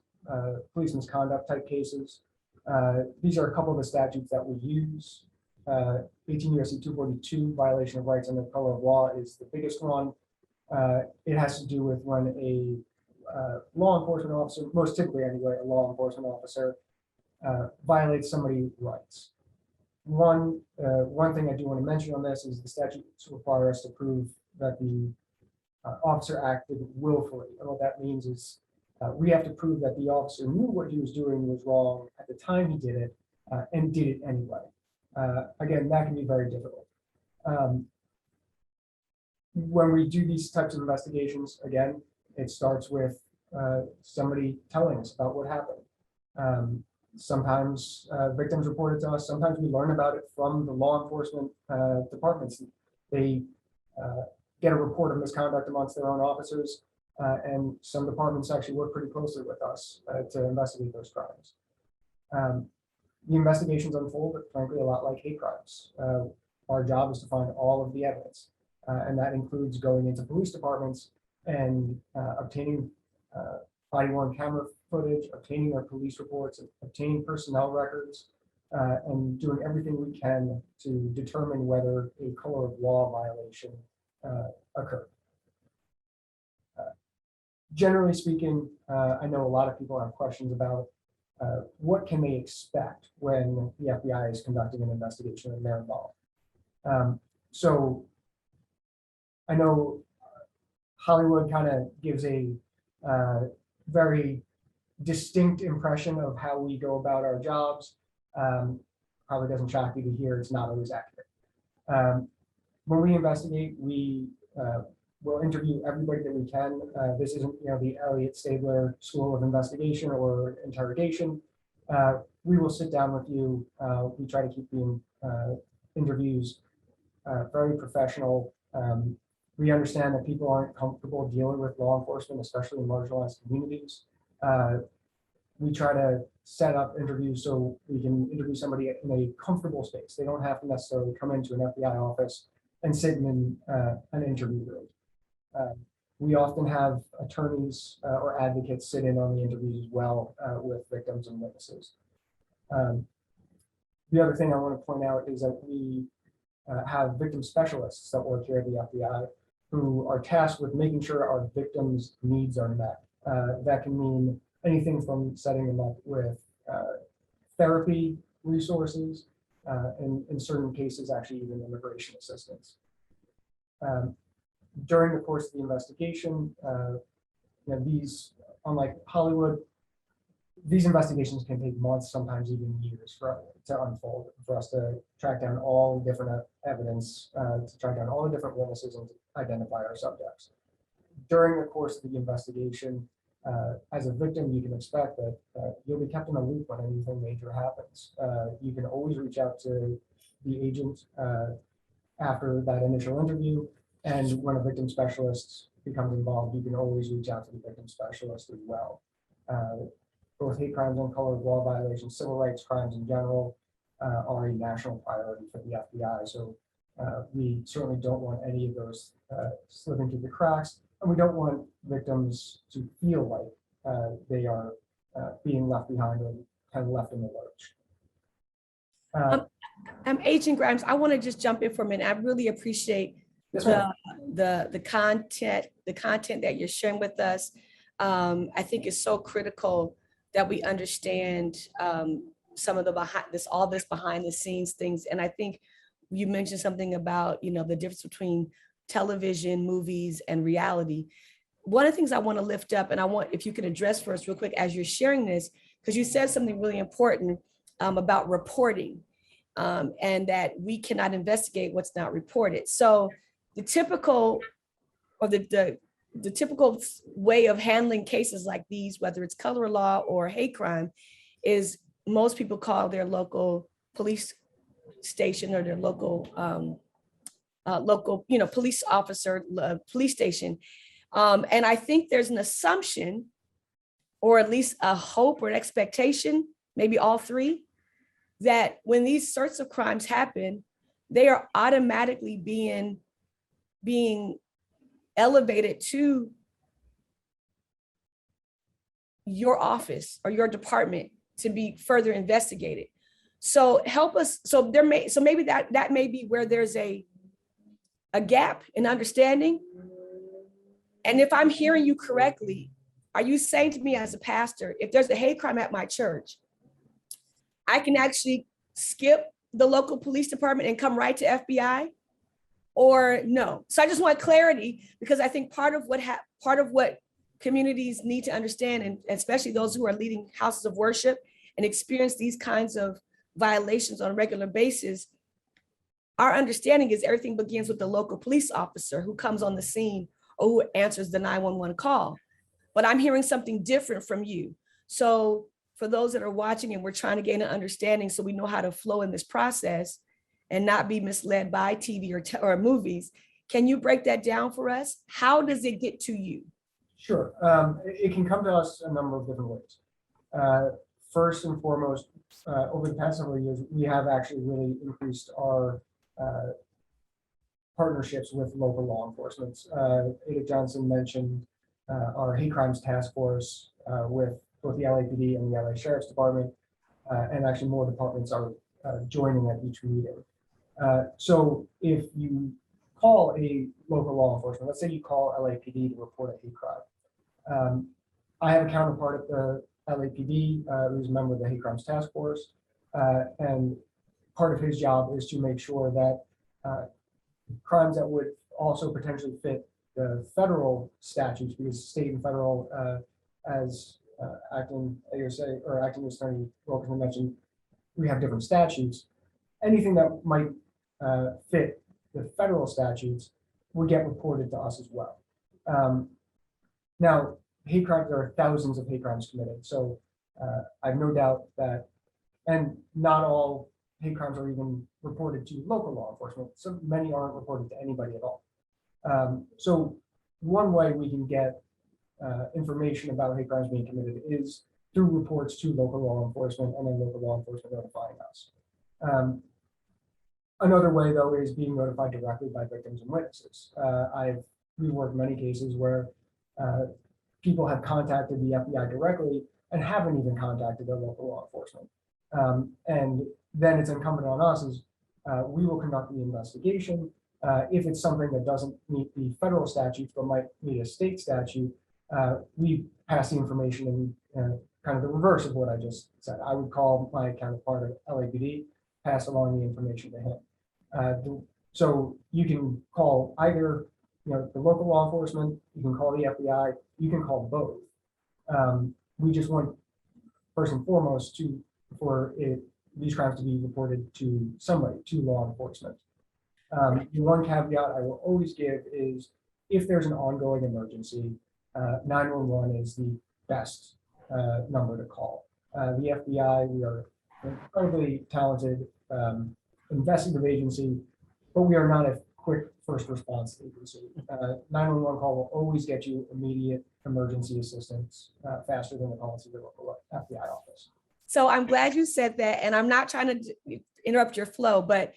police misconduct type cases. These are a couple of the statutes that we use. 18 USC 242, violation of rights under color of law, is the biggest one. It has to do with when a law enforcement officer, most typically anyway, a law enforcement officer violates somebody's rights. One thing I do want to mention on this is the statutes require us to prove that the officer acted willfully. And what that means is we have to prove that the officer knew what he was doing was wrong at the time he did it and did it anyway. Again, that can be very difficult. When we do these types of investigations, again, it starts with somebody telling us about what happened. Sometimes victims report it to us. Sometimes we learn about it from the law enforcement departments. They get a report of misconduct amongst their own officers, and some departments actually work pretty closely with us to investigate those crimes. The investigations unfold, frankly, a lot like hate crimes. Our job is to find all of the evidence, and that includes going into police departments and obtaining body-worn camera footage, obtaining their police reports, obtaining personnel records, and doing everything we can to determine whether a color of law violation occurred. Generally speaking, I know a lot of people have questions about what can they expect when the FBI is conducting an investigation and they're involved. So I know Hollywood kind of gives a very distinct impression of how we go about our jobs. Probably doesn't shock you to hear it's not always accurate. When we investigate, we will interview everybody that we can. This isn't, the Elliott Stabler School of Investigation or interrogation. We will sit down with you. We try to keep the interviews very professional. We understand that people aren't comfortable dealing with law enforcement, especially in marginalized communities. We try to set up interviews so we can interview somebody in a comfortable space. They don't have to necessarily come into an FBI office and sit in an interview room. We often have attorneys or advocates sit in on the interviews as well with victims and witnesses. The other thing I want to point out is that we have victim specialists that work here at the FBI who are tasked with making sure our victims' needs are met. That can mean anything from setting them up with therapy resources, and in certain cases, actually even immigration assistance. During the course of the investigation, these, unlike Hollywood, these investigations can take months, sometimes even years to unfold, for us to track down all different evidence, to track down all the different witnesses and to identify our subjects. During the course of the investigation, as a victim, you can expect that you'll be kept in a loop when anything major happens. You can always reach out to the agent after that initial interview, and when a victim specialist becomes involved, you can always reach out to the victim specialist as well. Both hate crimes and color of law violations, civil rights crimes in general, are a national priority for the FBI. So we certainly don't want any of those slipping through the cracks, and we don't want victims to feel like they are being left behind or kind of left in the lurch. Agent Grimes, I want to just jump in for a minute. I really appreciate the content that you're sharing with us. I think it's so critical that we understand some of the all this behind the scenes things. And I think you mentioned something about the difference between television, movies, and reality. One of the things I want to lift up, and I want if you can address for us real quick as you're sharing this, because you said something really important about reporting, and that we cannot investigate what's not reported. So the typical way of handling cases like these, whether it's color law or hate crime, is most people call their local police station or their local police officer, police station. And I think there's an assumption, or at least a hope or an expectation, maybe all three, that when these sorts of crimes happen, they are automatically being elevated to your office or your department to be further investigated. So help us, so maybe that may be where there's a gap in understanding. And if I'm hearing you correctly, are you saying to me as a pastor, if there's a hate crime at my church, I can actually skip the local police department and come right to FBI, or no? So I just want clarity, because I think part of what communities need to understand, and especially those who are leading houses of worship and experience these kinds of violations on a regular basis, our understanding is everything begins with the local police officer who comes on the scene or who answers the 911 call. But I'm hearing something different from you. So for those that are watching, and we're trying to gain an understanding so we know how to flow in this process and not be misled by TV or movies, can you break that down for us? How does it get to you? Sure. It can come to us a number of different ways. First and foremost, over the past several years, we have actually really increased our partnerships with local law enforcement. Ada Johnson mentioned our hate crimes task force with both the LAPD and the LA Sheriff's Department, and actually more departments are joining at each meeting. So if you call a local law enforcement, let's say you call LAPD to report a hate crime. I have a counterpart at the LAPD who's a member of the hate crimes task force, and part of his job is to make sure that crimes that would also potentially fit the federal statutes, because state and federal, as acting AUSA or acting attorney Wilkinson mentioned, we have different statutes. Anything that might fit the federal statutes would get reported to us as well. Now, hate crimes, there are thousands of hate crimes committed. So I have no doubt that, and not all hate crimes are even reported to local law enforcement. So many aren't reported to anybody at all. So one way we can get information about hate crimes being committed is through reports to local law enforcement, and then local law enforcement notifying us. Another way, though, is being notified directly by victims and witnesses. We've worked many cases where people have contacted the FBI directly and haven't even contacted their local law enforcement. And then it's incumbent on us as we will conduct the investigation. If it's something that doesn't meet the federal statutes but might meet a state statute, we pass the information in kind of the reverse of what I just said. I would call my counterpart at LAPD, pass along the information to him. So you can call either the local law enforcement, you can call the FBI, you can call both. We just want, first and foremost, for these crimes to be reported to somebody, to law enforcement. The one caveat I will always give is if there's an ongoing emergency, 911 is the best number to call. The FBI, we are an incredibly talented investigative agency, but we are not a quick first response agency. 911 call will always get you immediate emergency assistance faster than the calls to the local FBI office. So I'm glad you said that, and I'm not trying to interrupt your flow, but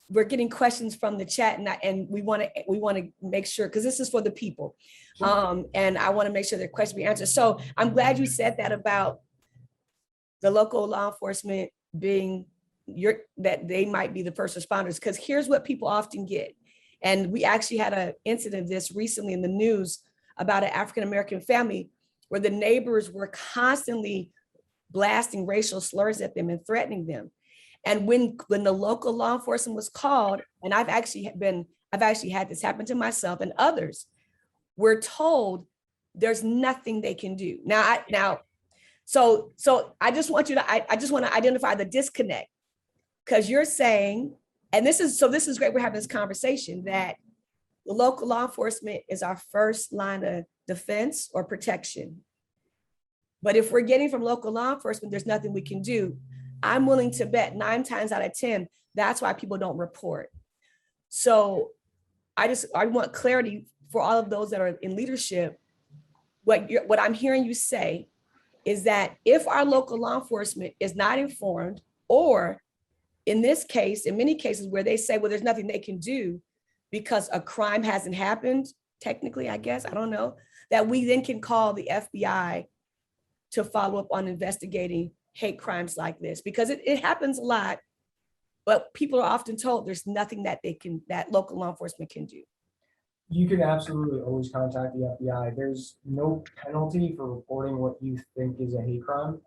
we're getting questions from the chat, and we want to make sure, because this is for the people, and I want to make sure their questions be answered. So I'm glad you said that about the local law enforcement being that they might be the first responders, because here's what people often get, and we actually had an incident of this recently in the news about an African-American family where the neighbors were constantly blasting racial slurs at them and threatening them. And when the local law enforcement was called, and I've actually had this happen to myself and others, we're told there's nothing they can do. So I just want to identify the disconnect, because you're saying, and this is great, we're having this conversation, that the local law enforcement is our first line of defense or protection. But if we're getting from local law enforcement, there's nothing we can do, I'm willing to bet 9 times out of 10, that's why people don't report. So I want clarity for all of those that are in leadership. What I'm hearing you say is that if our local law enforcement is not informed, or in this case, in many cases where they say, well, there's nothing they can do because a crime hasn't happened, technically, I guess, I don't know, that we then can call the FBI to follow up on investigating hate crimes like this? Because it happens a lot, but people are often told there's nothing that that local law enforcement can do. You can absolutely always contact the FBI. There's no penalty for reporting what you think is a hate crime.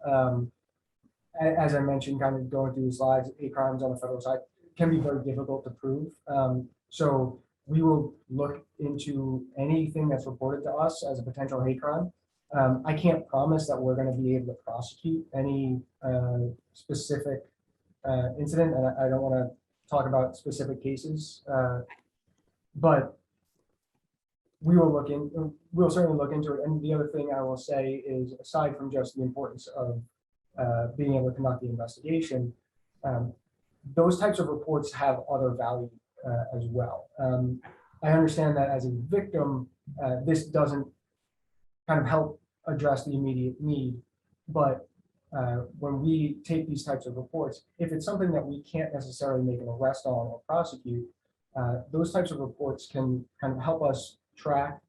As I mentioned, kind of going through the slides, hate crimes on the federal side can be very difficult to prove. So we will look into anything that's reported to us as a potential hate crime. I can't promise that we're going to be able to prosecute any specific incident, and I don't want to talk about specific cases, but we'll certainly look into it. And the other thing I will say is, aside from just the importance of being able to conduct the investigation, those types of reports have other value as well. I understand that as a victim, this doesn't kind of help address the immediate need, but when we take these types of reports, if it's something that we can't necessarily make an arrest on or prosecute, those types of reports can kind of help us track.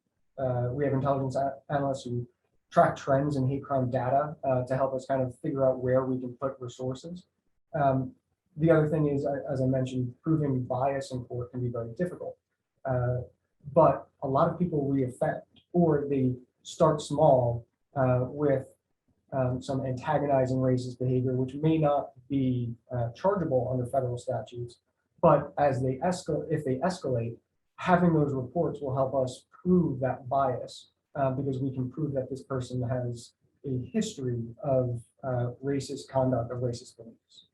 We have intelligence analysts who track trends in hate crime data to help us kind of figure out where we can put resources. The other thing is, as I mentioned, proving bias in court can be very difficult. But a lot of people re-offend, or they start small with some antagonizing racist behavior, which may not be chargeable under federal statutes. But as they escalate, if they escalate, having those reports will help us prove that bias, because we can prove that this person has a history of racist conduct or racist beliefs.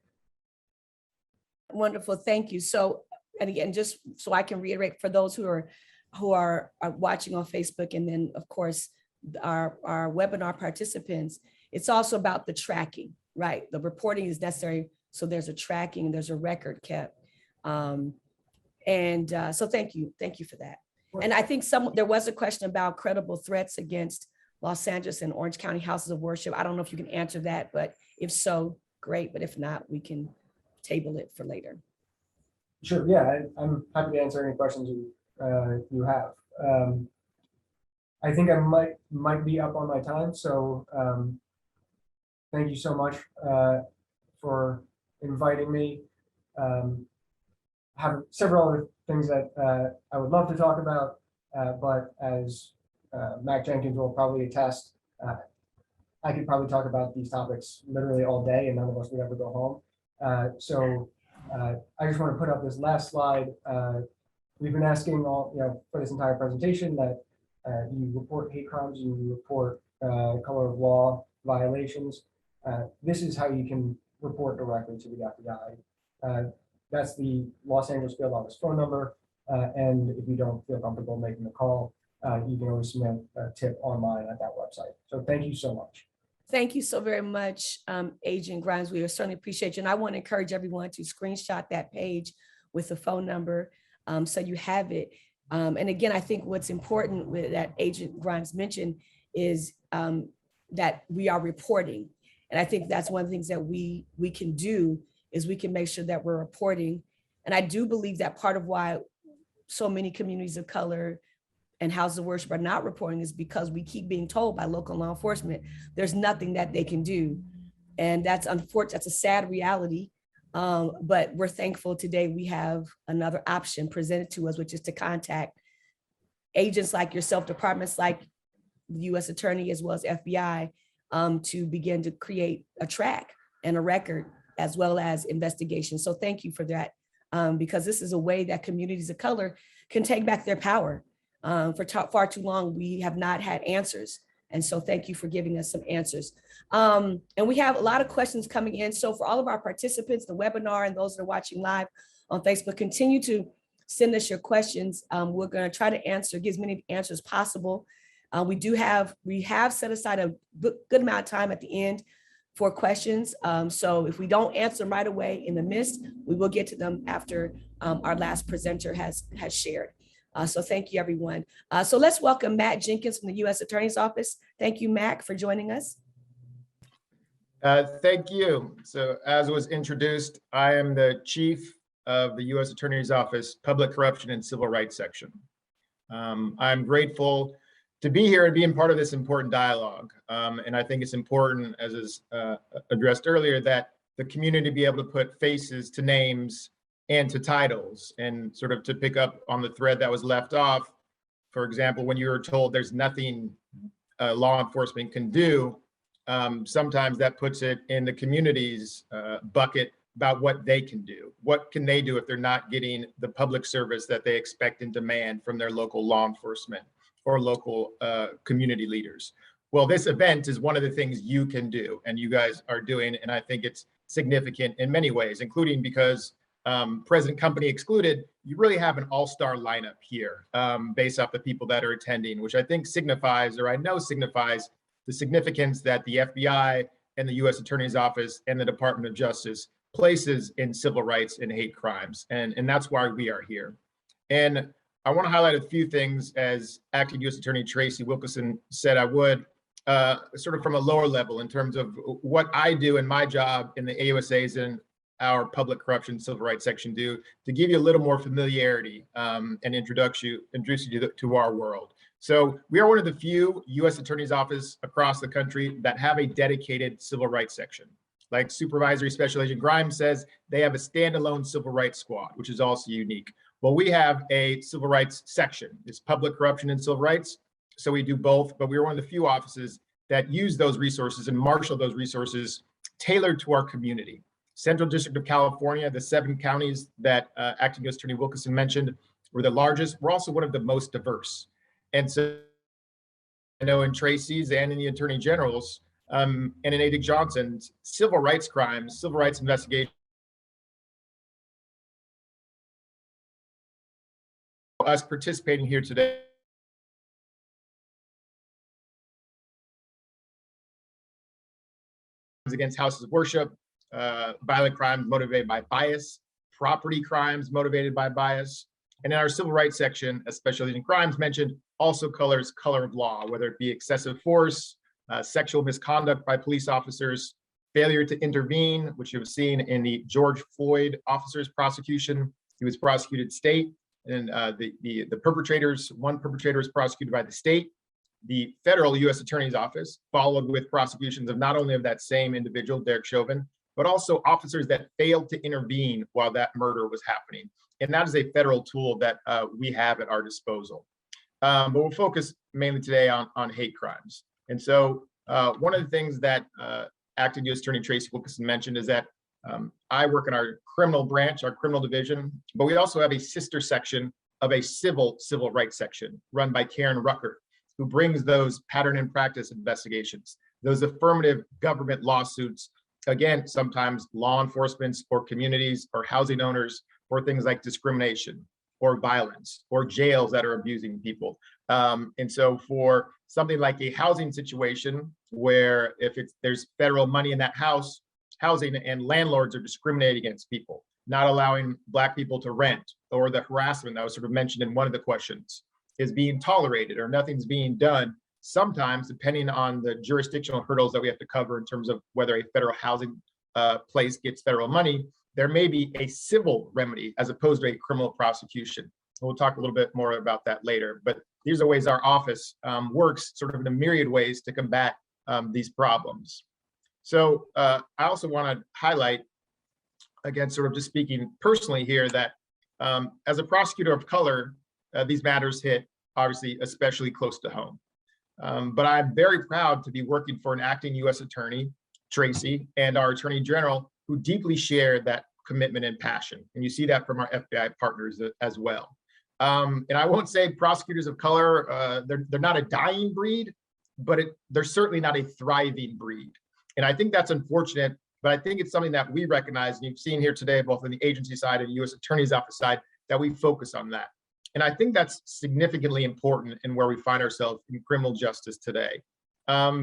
Wonderful, thank you. So, and again, just so I can reiterate for those who are watching on Facebook, and then of course our webinar participants, it's also about the tracking, right? The reporting is necessary, so there's a tracking, there's a record kept. So thank you for that. And I think there was a question about credible threats against Los Angeles and Orange County houses of worship. I don't know if you can answer that, but if so, great. But if not, we can table it for later. Sure, yeah, I'm happy to answer any questions you have. I think I might be up on my time, so thank you so much for inviting me. Have several other things that I would love to talk about, but as Mac Jenkins will probably attest, I could probably talk about these topics literally all day, and none of us would ever go home. So I just want to put up this last slide. We've been asking for this entire presentation that you report hate crimes, you report color of law violations. This is how you can report directly to the FBI. That's the Los Angeles Field Office phone number. And if you don't feel comfortable making the call, you can always submit a tip online at that website. So thank you so much. Thank you so very much, Agent Grimes. We certainly appreciate you. And I want to encourage everyone to screenshot that page with the phone number so you have it. And again, I think what's important with that Agent Grimes mentioned is that we are reporting. And I think that's one of the things that we can do is we can make sure that we're reporting. And I do believe that part of why so many communities of color and houses of worship are not reporting is because we keep being told by local law enforcement there's nothing that they can do. And that's unfortunate, that's a sad reality. But we're thankful today we have another option presented to us, which is to contact agents like yourself, departments like the U.S. Attorney as well as FBI, to begin to create a track and a record as well as investigation. So thank you for that, because this is a way that communities of color can take back their power. For far too long, we have not had answers. And so thank you for giving us some answers. And we have a lot of questions coming in. So for all of our participants, the webinar, and those that are watching live on Facebook, continue to send us your questions. We're going to try to give as many answers as possible. We have set aside a good amount of time at the end for questions. So if we don't answer them right away in the midst, we will get to them after our last presenter has shared. So thank you, everyone. So let's welcome Matt Jenkins from the U.S. Attorney's Office. Thank you, Mac, for joining us. Thank you. So as was introduced, I am the Chief of the U.S. Attorney's Office, Public Corruption and Civil Rights Section. I'm grateful to be here and being part of this important dialogue. And I think it's important, as is addressed earlier, that the community be able to put faces to names and to titles, and sort of to pick up on the thread that was left off. For example, when you were told there's nothing law enforcement can do, sometimes that puts it in the community's bucket about what they can do. What can they do if they're not getting the public service that they expect and demand from their local law enforcement or local community leaders? Well, this event is one of the things you can do, and you guys are doing, and I think it's significant in many ways, including because present company excluded, you really have an all-star lineup here based off the people that are attending, which I think signifies, or I know signifies, the significance that the FBI and the U.S. Attorney's Office and the Department of Justice places in civil rights and hate crimes. And that's why we are here. And I want to highlight a few things, as Acting U.S. Attorney Tracy Wilkinson said I would, sort of from a lower level in terms of what I do in my job in the AUSA's and our public corruption civil rights section do, to give you a little more familiarity and introduce you to our world. So we are one of the few U.S. Attorney's Office across the country that have a dedicated civil rights section. Like Supervisory Special Agent Grimes says, they have a standalone civil rights squad, which is also unique. Well, we have a civil rights section. It's public corruption and civil rights. So we do both, but we're one of the few offices that use those resources and marshal those resources tailored to our community. Central District of California, the 7 counties that Acting U.S. Attorney Wilkinson mentioned were the largest. We're also one of the most diverse. And so I know in Tracy's and in the Attorney General's and in Christy Johnson's civil rights crimes, civil rights investigation, us participating here today against houses of worship, violent crimes motivated by bias, property crimes motivated by bias. And in our civil rights section, especially in crimes mentioned, also colors color of law, whether it be excessive force, sexual misconduct by police officers, failure to intervene, which you've seen in the George Floyd officer's prosecution. He was prosecuted state, and the perpetrators, one perpetrator was prosecuted by the state. The federal U.S. Attorney's Office followed with prosecutions of not only of that same individual, Derek Chauvin, but also officers that failed to intervene while that murder was happening. And that is a federal tool that we have at our disposal. But we'll focus mainly today on hate crimes. And so one of the things that Acting U.S. Attorney Tracy Wilkinson mentioned is that I work in our criminal branch, our criminal division, but we also have a sister section of a civil rights section run by Karen Rucker, who brings those pattern and practice investigations, those affirmative government lawsuits, again, sometimes law enforcement or communities or housing owners for things like discrimination or violence or jails that are abusing people. And so for something like a housing situation where if there's federal money in that housing and landlords are discriminating against people, not allowing Black people to rent, or the harassment that was sort of mentioned in one of the questions is being tolerated or nothing's being done, sometimes depending on the jurisdictional hurdles that we have to cover in terms of whether a federal housing place gets federal money, there may be a civil remedy as opposed to a criminal prosecution. We'll talk a little bit more about that later, but these are ways our office works sort of in a myriad ways to combat these problems. So I also want to highlight, again, sort of just speaking personally here, that as a prosecutor of color, these matters hit obviously especially close to home. But I'm very proud to be working for an acting U.S. attorney, Tracy, and our Attorney General, who deeply share that commitment and passion. And you see that from our FBI partners as well. And I won't say prosecutors of color, they're not a dying breed, but they're certainly not a thriving breed. And I think that's unfortunate, but I think it's something that we recognize, and you've seen here today, both on the agency side and U.S. Attorney's Office side, that we focus on that. And I think that's significantly important in where we find ourselves in criminal justice today.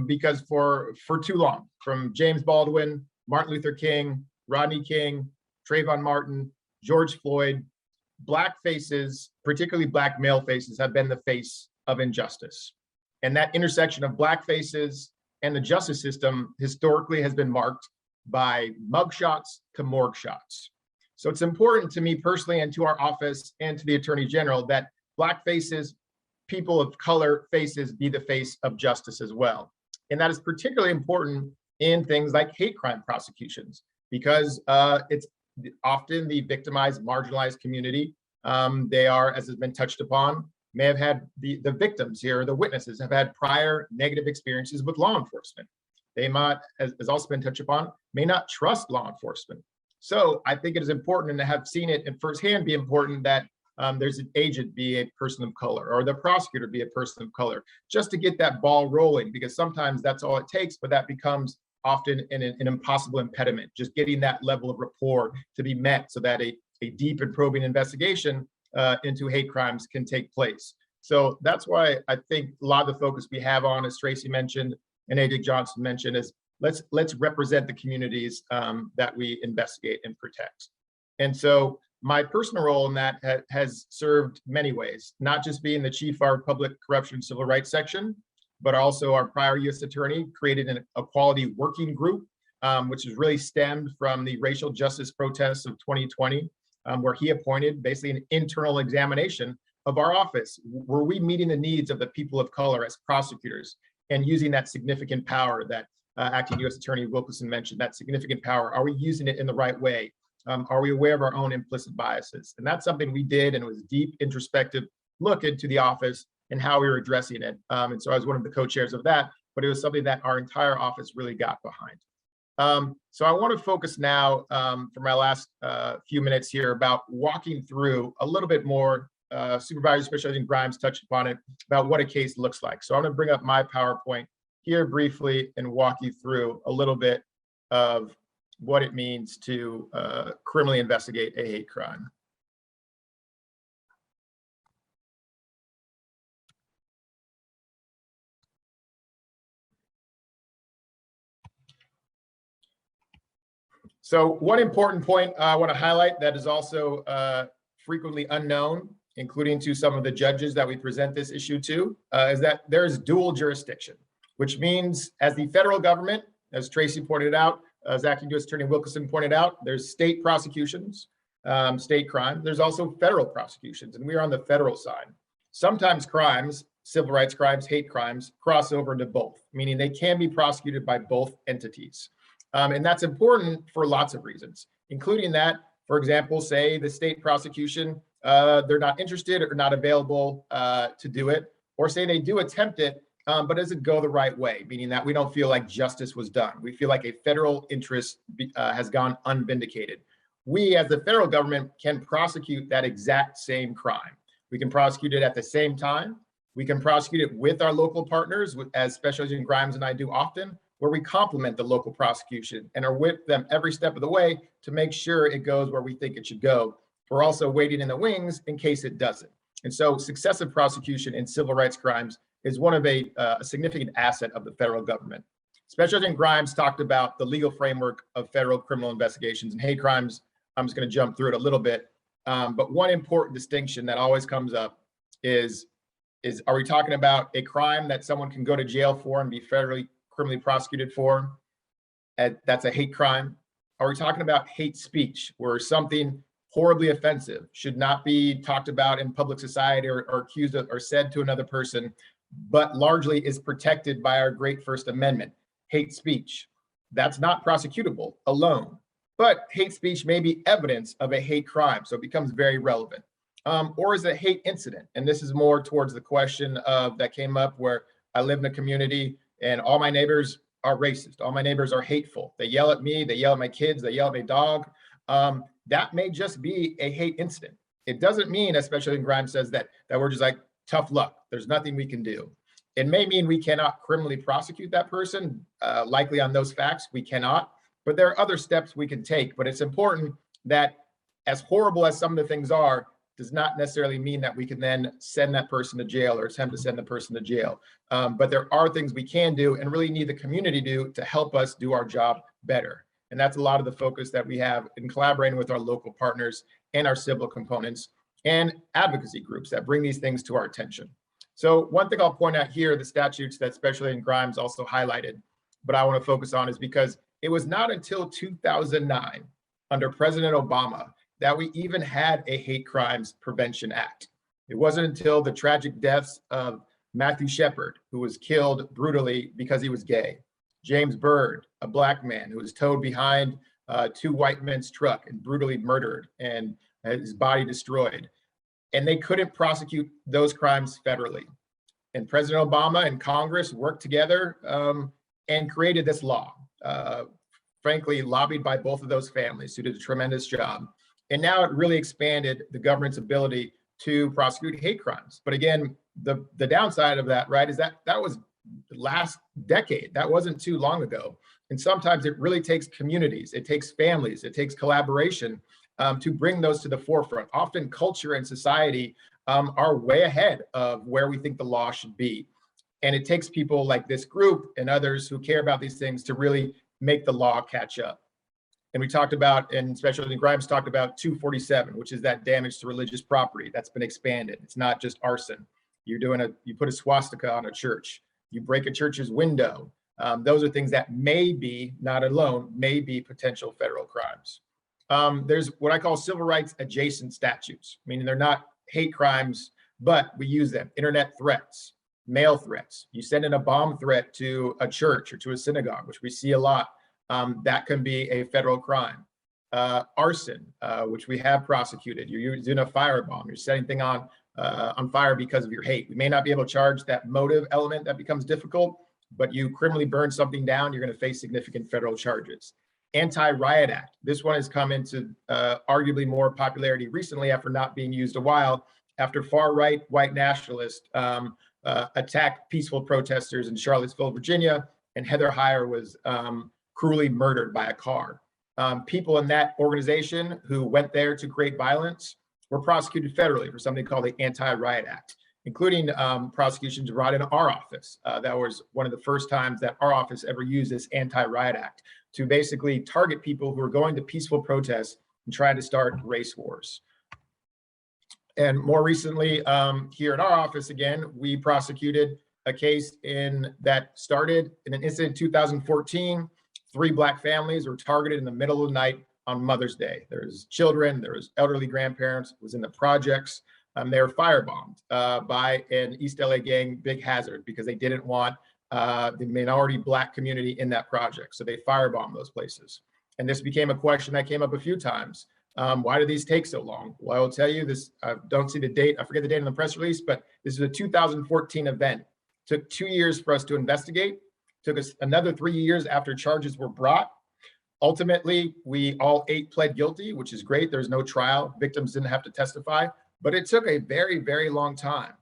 Because for too long, from James Baldwin, Martin Luther King, Rodney King, Trayvon Martin, George Floyd, Black faces, particularly Black male faces, have been the face of injustice. And that intersection of Black faces and the justice system historically has been marked by mugshots to morgue shots. So it's important to me personally and to our office and to the Attorney General that Black faces people of color faces be the face of justice as well. And that is particularly important in things like hate crime prosecutions, because it's often the victimized, marginalized community. They are, as has been touched upon, may have had the victims here, the witnesses have had prior negative experiences with law enforcement. They might, as also been touched upon, may not trust law enforcement. So I think it is important, and to have seen it in firsthand be important, that there's an agent be a person of color, or the prosecutor be a person of color, just to get that ball rolling, because sometimes that's all it takes, but that becomes often an impossible impediment, just getting that level of rapport to be met so that a deep and probing investigation into hate crimes can take place. So that's why I think a lot of the focus we have on, as Tracy mentioned and Christy Johnson mentioned, is let's represent the communities that we investigate and protect. And so my personal role in that has served many ways, not just being the chief of our public corruption and civil rights section, but also our prior U.S. attorney created an equality working group, which is really stemmed from the racial justice protests of 2020, where he appointed basically an internal examination of our office. Were we meeting the needs of the people of color as prosecutors, and using that significant power that acting U.S. Attorney Wilkinson mentioned, that significant power? Are we using it in the right way? Are we aware of our own implicit biases? And that's something we did, and it was a deep introspective look into the office and how we were addressing it. And so I was one of the co-chairs of that, but it was something that our entire office really got behind. So I want to focus now for my last few minutes here about walking through a little bit more. Supervisor specializing in crimes touched upon it, about what a case looks like. So I'm going to bring up my PowerPoint here briefly and walk you through a little bit of what it means to criminally investigate a hate crime. So one important point I want to highlight that is also frequently unknown, including to some of the judges that we present this issue to, is that there is dual jurisdiction, which means as the federal government, as Tracy pointed out, as acting U.S. Attorney Wilkinson pointed out, there's state prosecutions, state crime. There's also federal prosecutions, and we are on the federal side. Sometimes crimes, civil rights crimes, hate crimes, cross over into both, meaning they can be prosecuted by both entities. And that's important for lots of reasons, including that, for example, say the state prosecution, they're not interested or not available to do it, or say they do attempt it, but does it go the right way, meaning that we don't feel like justice was done. We feel like a federal interest has gone unvindicated. We, as the federal government, can prosecute that exact same crime. We can prosecute it at the same time. We can prosecute it with our local partners, as Special Agent Grimes and I do often, where we complement the local prosecution and are with them every step of the way to make sure it goes where we think it should go. We're also waiting in the wings in case it doesn't. And so successive prosecution in civil rights crimes is one of a significant asset of the federal government. Special Agent Grimes talked about the legal framework of federal criminal investigations and hate crimes. I'm just going to jump through it a little bit. But one important distinction that always comes up is are we talking about a crime that someone can go to jail for and be federally criminally prosecuted for? That's a hate crime. Are we talking about hate speech, where something horribly offensive should not be talked about in public society or accused of or said to another person, but largely is protected by our great First Amendment? Hate speech, that's not prosecutable alone, but hate speech may be evidence of a hate crime, so it becomes very relevant. Or is it a hate incident? And this is more towards the question of that came up where I live in a community and all my neighbors are racist. All my neighbors are hateful. They yell at me, they yell at my kids, they yell at my dog. That may just be a hate incident. It doesn't mean, especially when Grimes says that we're just like, tough luck, there's nothing we can do. It may mean we cannot criminally prosecute that person. Likely on those facts, we cannot, but there are other steps we can take. But it's important that, as horrible as some of the things are, does not necessarily mean that we can then send that person to jail or attempt to send the person to jail. But there are things we can do and really need the community to help us do our job better. And that's a lot of the focus that we have in collaborating with our local partners and our civil components and advocacy groups that bring these things to our attention. So one thing I'll point out here, the statutes that Special Agent Grimes also highlighted, but I want to focus on, is because it was not until 2009 under President Obama that we even had a Hate Crimes Prevention Act. It wasn't until the tragic deaths of Matthew Shepard, who was killed brutally because he was gay, James Byrd, a Black man who was towed behind two white men's truck and brutally murdered and his body destroyed. And they couldn't prosecute those crimes federally. And President Obama and Congress worked together and created this law, frankly, lobbied by both of those families who did a tremendous job. And now it really expanded the government's ability to prosecute hate crimes. But again, the downside of that, right, is that was last decade. That wasn't too long ago. And sometimes it really takes communities, it takes families, it takes collaboration to bring those to the forefront. Often culture and society are way ahead of where we think the law should be. And it takes people like this group and others who care about these things to really make the law catch up. And we talked about, and Specialty Crimes talked about 247, which is that damage to religious property that's been expanded. It's not just arson. You put a swastika on a church, you break a church's window. Those are things that may be, not alone, may be potential federal crimes. There's what I call civil rights adjacent statutes, meaning they're not hate crimes, but we use them. Internet threats, mail threats. You send in a bomb threat to a church or to a synagogue, which we see a lot. That can be a federal crime. Arson, which we have prosecuted. You're using a firebomb. You're setting things on fire because of your hate. We may not be able to charge that motive element. That becomes difficult, but you criminally burn something down, you're going to face significant federal charges. Anti-Riot Act. This one has come into arguably more popularity recently after not being used a while, after far-right white nationalists attacked peaceful protesters in Charlottesville, Virginia, and Heather Heyer was cruelly murdered by a car. People in that organization who went there to create violence were prosecuted federally for something called the Anti-Riot Act, including prosecutions brought in our office. That was one of the first times that our office ever used this Anti-Riot Act to basically target people who are going to peaceful protests and trying to start race wars. And more recently, here in our office, again, we prosecuted a case that started in an incident in 2014. 3 Black families were targeted in the middle of the night on Mother's Day. There was children, there was elderly grandparents, it was in the projects. They were firebombed by an East LA gang, Big Hazard, because they didn't want the minority Black community in that project. So they firebombed those places. And this became a question that came up a few times. Why do these take so long? Well, I will tell you this, I don't see the date, I forget the date on the press release, but this is a 2014 event. Took 2 years for us to investigate. Took us another 3 years after charges were brought. Ultimately, we all 8 pled guilty, which is great. There's no trial. Victims didn't have to testify, but it took a very, very long time.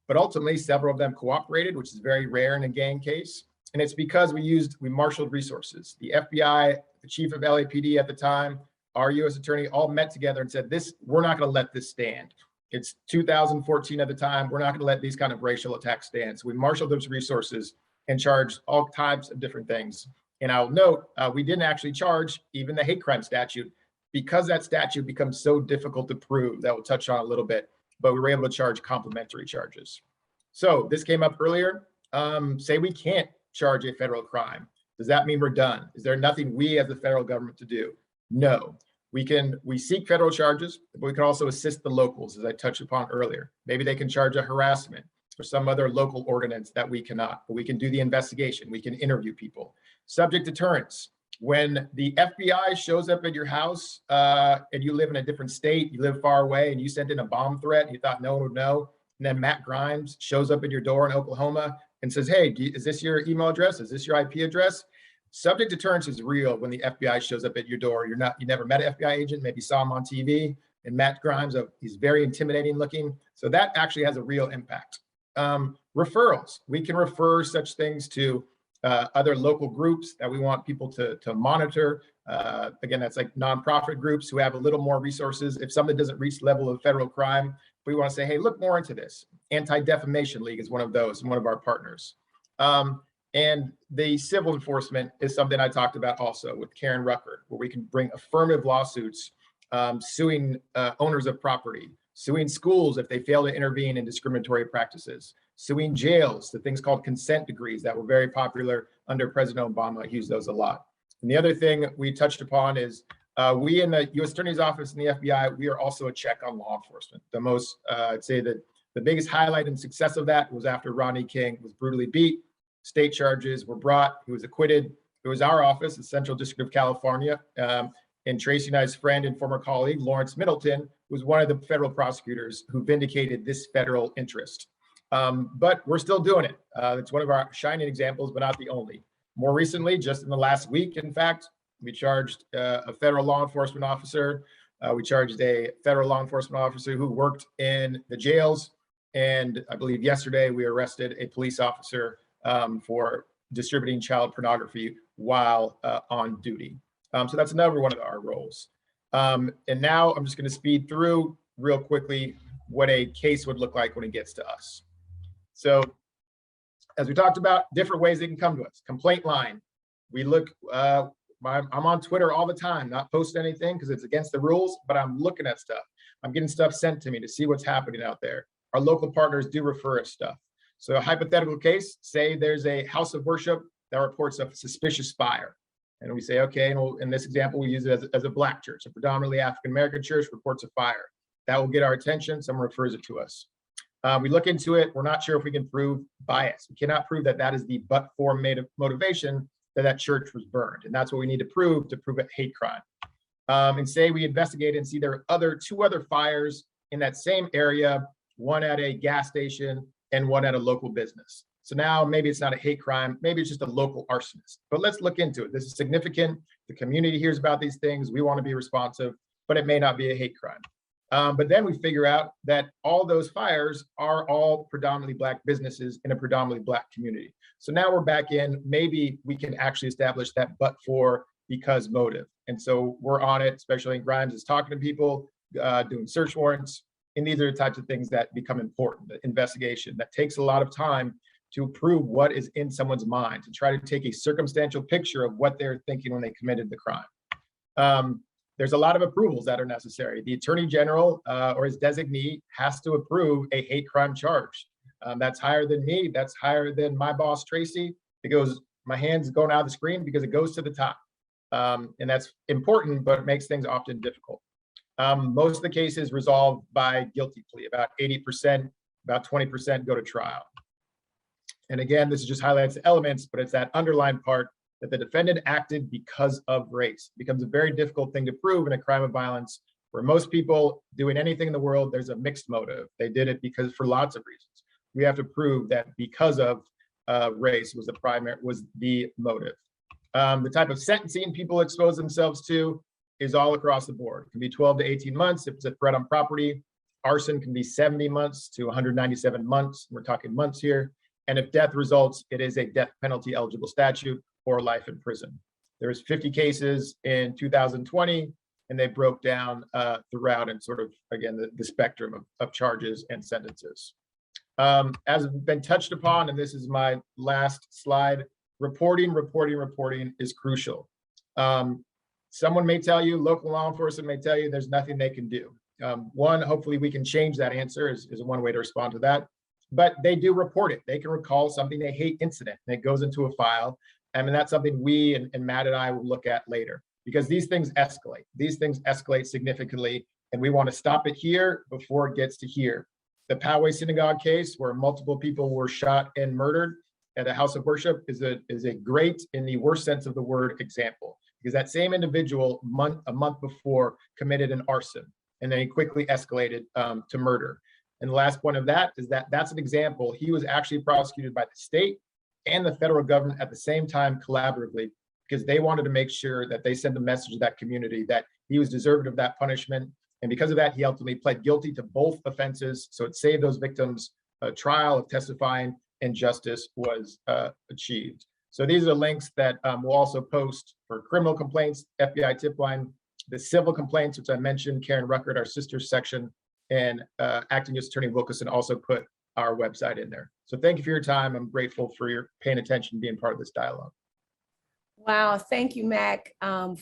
But ultimately, several of them cooperated, which is very rare in a gang case. And it's because we marshaled resources. The FBI, the chief of LAPD at the time, our U.S. attorney all met together and said, we're not going to let this stand. It's 2014 at the time. We're not going to let these kind of racial attacks stand. So we marshaled those resources and charged all types of different things. And I'll note, we didn't actually charge even the hate crime statute because that statute becomes so difficult to prove. That we'll touch on a little bit, but we were able to charge complementary charges. So this came up earlier. Say we can't charge a federal crime. Does that mean we're done? Is there nothing we as the federal government to do? No. We seek federal charges, but we can also assist the locals, as I touched upon earlier. Maybe they can charge a harassment or some other local ordinance that we cannot, but we can do the investigation. We can interview people. Subject deterrence. When the FBI shows up at your house and you live in a different state, you live far away, and you sent in a bomb threat, and you thought no one would know, and then Matt Grimes shows up at your door in Oklahoma and says, hey, is this your email address? Is this your IP address? Subject deterrence is real when the FBI shows up at your door. You never met an FBI agent, maybe saw him on TV, and Matt Grimes, he's very intimidating looking. So that actually has a real impact. Referrals. We can refer such things to other local groups that we want people to monitor. Again, that's like nonprofit groups who have a little more resources. If something doesn't reach the level of federal crime, we want to say, hey, look more into this. Anti-Defamation League is one of those and one of our partners. And the civil enforcement is something I talked about also with Karen Rucker, where we can bring affirmative lawsuits, suing owners of property, suing schools if they fail to intervene in discriminatory practices, suing jails, the things called consent decrees that were very popular under President Obama. He used those a lot. And the other thing we touched upon is we in the U.S. Attorney's Office and the FBI, we are also a check on law enforcement. The most, I'd say that The biggest highlight and success of that was after Rodney King was brutally beat. State charges were brought. He was acquitted. It was our office, the Central District of California, and Tracy and I's friend and former colleague, Lawrence Middleton, was one of the federal prosecutors who vindicated this federal interest. But we're still doing it. It's one of our shining examples, but not the only. More recently, just in the last week, in fact, we charged a federal law enforcement officer. We charged a federal law enforcement officer who worked in the jails. And I believe yesterday we arrested a police officer for distributing child pornography while on duty. So that's another one of our roles. And now I'm just going to speed through real quickly what a case would look like when it gets to us. So as we talked about, different ways they can come to us. Complaint line. We look, I'm on Twitter all the time, not post anything because it's against the rules, but I'm looking at stuff. I'm getting stuff sent to me to see what's happening out there. Our local partners do refer us stuff. So a hypothetical case, say there's a house of worship that reports a suspicious fire. And we say, okay, and in this example, we use it as a Black church, a predominantly African-American church reports a fire. That will get our attention, someone refers it to us. We look into it, we're not sure if we can prove bias. We cannot prove that that is the but-for motivation that church was burned. And that's what we need to prove a hate crime. And say we investigate and see there are two other fires in that same area, one at a gas station and one at a local business. So now maybe it's not a hate crime, maybe it's just a local arsonist, but let's look into it. This is significant. The community hears about these things. We want to be responsive, but it may not be a hate crime. But then we figure out that all those fires are all predominantly Black businesses in a predominantly Black community. So now we're back in, maybe we can actually establish that but for because motive. And so we're on it, especially in Grimes is talking to people, doing search warrants. And these are the types of things that become important, the investigation that takes a lot of time to prove what is in someone's mind, to try to take a circumstantial picture of what they're thinking when they committed the crime. There's a lot of approvals that are necessary. The Attorney General or his designee has to approve a hate crime charge. That's higher than me, that's higher than my boss, Tracy. It goes, my hand's going out of the screen because it goes to the top. And that's important, but it makes things often difficult. Most of the cases resolved by guilty plea, about 80%, about 20% go to trial. And again, this just highlights the elements, but it's that underlying part that the defendant acted because of race. It becomes a very difficult thing to prove in a crime of violence where most people doing anything in the world, there's a mixed motive. They did it because for lots of reasons. We have to prove that because of race was the motive. The type of sentencing people expose themselves to is all across the board. It can be 12 to 18 months if it's a threat on property. Arson can be 70 months to 197 months. We're talking months here. And if death results, it is a death penalty eligible statute or life in prison. There's 50 cases in 2020, and they broke down throughout and sort of, again, the spectrum of charges and sentences. As has been touched upon, and this is my last slide, reporting is crucial. Someone may tell you, local law enforcement may tell you there's nothing they can do. One, hopefully we can change that answer is one way to respond to that. But they do report it. They can recall something they hate incident and it goes into a file. I mean, that's something we and Matt and I will look at later because these things escalate. These things escalate significantly and we want to stop it here before it gets to here. The Poway Synagogue case where multiple people were shot and murdered at a house of worship is a great, in the worst sense of the word, example. Because that same individual a month before committed an arson and then he quickly escalated to murder. And the last point of that is that that's an example. He was actually prosecuted by the state and the federal government at the same time collaboratively because they wanted to make sure that they sent a message to that community that he was deserving of that punishment. And because of that, he ultimately pled guilty to both offenses. So it saved those victims a trial of testifying and justice was achieved. So these are links that we'll also post for criminal complaints, FBI tip line, the civil complaints, which I mentioned, Karen Ruckert, our sister's section, and Acting U.S. Attorney Wilkinson also put our website in there. So thank you for your time. I'm grateful for your paying attention and being part of this dialogue. Wow, thank you, Mac,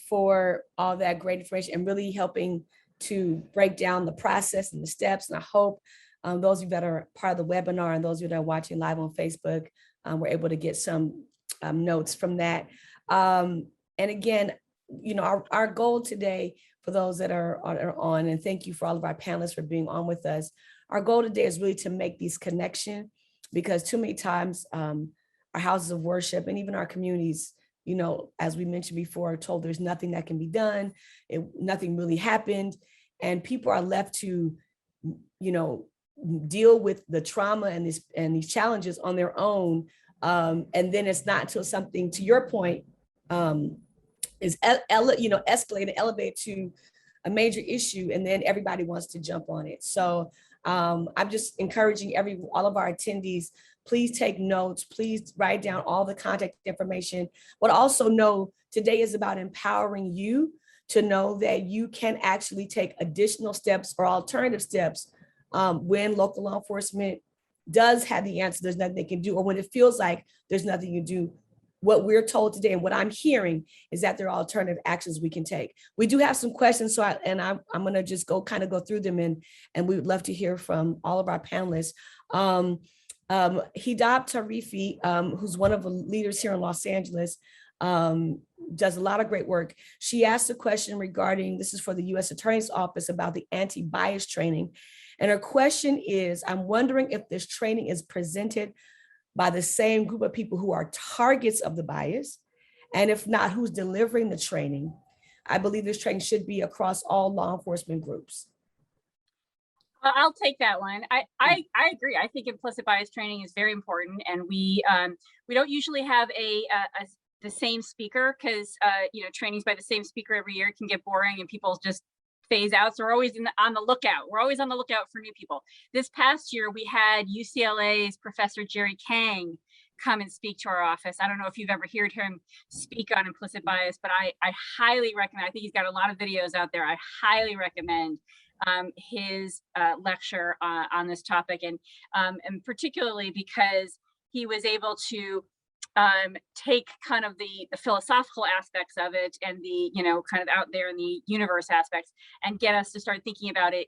for all that great information and really helping to break down the process and the steps. And I hope those of you that are part of the webinar and those of you that are watching live on Facebook were able to get some notes from that. And again, you know, our goal today for those that are on, and thank you for all of our panelists for being on with us. Our goal today is really to make these connections, because too many times our houses of worship and even our communities, you know, as we mentioned before, are told there's nothing that can be done, nothing really happened, and people are left to, you know, deal with the trauma and these challenges on their own. And then it's not until something, to your point, is escalated, elevated to a major issue, and then everybody wants to jump on it. So I'm just encouraging all of our attendees, please take notes, please write down all the contact information, but also know today is about empowering you to know that you can actually take additional steps or alternative steps when local law enforcement does have the answer, there's nothing they can do, or when it feels like there's nothing you do. What we're told today and what I'm hearing is that there are alternative actions we can take. We do have some questions, so I'm going to just go through them, and we would love to hear from all of our panelists. Hidab Tarifi, who's one of the leaders here in Los Angeles, does a lot of great work. She asked a question regarding, this is for the U.S. Attorney's Office, about the anti-bias training. And her question is, I'm wondering if this training is presented by the same group of people who are targets of the bias, and if not, who's delivering the training. I believe this training should be across all law enforcement groups. I'll take that one. I agree. I think implicit bias training is very important, and we don't usually have the same speaker, because you know, trainings by the same speaker every year can get boring and people just phase out. So we're always on the lookout. We're always on the lookout for new people. This past year, we had UCLA's Professor Jerry Kang come and speak to our office. I don't know if you've ever heard him speak on implicit bias, but I highly recommend, I think he's got a lot of videos out there. I highly recommend his lecture on this topic, and particularly because he was able to take kind of the philosophical aspects of it and the, you know, kind of out there in the universe aspects, and get us to start thinking about it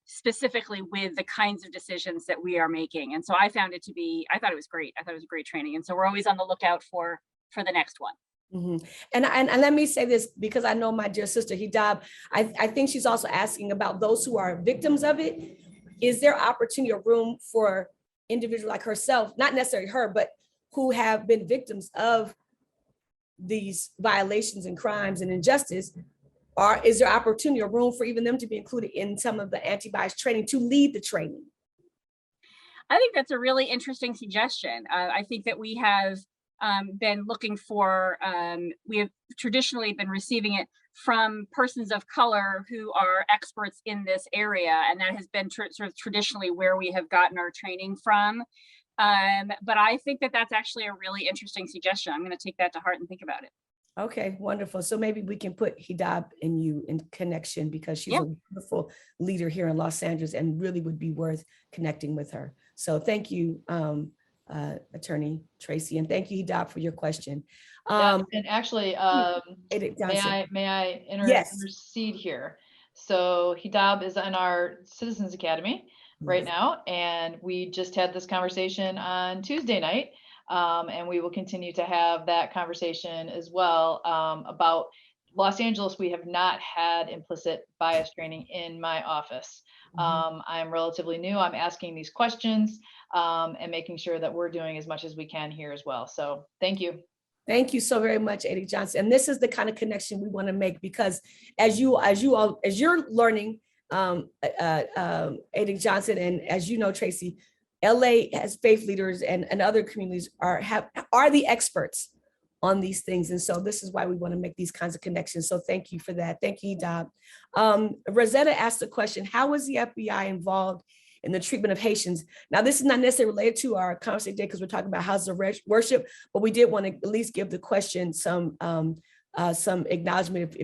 specifically with the kinds of decisions that we are making. And so I thought it was great. I thought it was a great training. And so we're always on the lookout for the next one. Mm-hmm. And let me say this, because I know my dear sister Hidab, I think she's also asking about those who are victims of it. Is there opportunity or room for individuals like herself, not necessarily her, but who have been victims of these violations and crimes and injustice? Or is there opportunity or room for even them to be included in some of the anti-bias training, to lead the training? I think that's a really interesting suggestion. I think that we have been looking for, we have traditionally been receiving it from persons of color who are experts in this area, and that has been sort of traditionally where we have gotten our training from. But I think that that's actually a really interesting suggestion. I'm going to take that to heart and think about it. Okay, wonderful. So maybe we can put Hidab and you in connection, because she's a wonderful leader here in Los Angeles and really would be worth connecting with her. So thank you, Attorney Tracy, and thank you, Hidab, for your question. And actually, may I intercede here? So Hidab is in our Citizens Academy right now, and we just had this conversation on Tuesday night, and we will continue to have that conversation as well about Los Angeles. We have not had implicit bias training in my office. I'm relatively new. I'm asking these questions and making sure that we're doing as much as we can here as well. So thank you. Thank you so very much, Eddie Johnson. And this is the kind of connection we want to make, because as you're learning, Eddie Johnson, and as you know, Tracy, LA has faith leaders and other communities are the experts on these things. And so this is why we want to make these kinds of connections. So thank you for that. Thank you, Hidab. Rosetta asked the question, how was the FBI involved in the treatment of Haitians? Now, this is not necessarily related to our conversation today, because we're talking about houses of worship, but we did want to at least give the question some acknowledgement,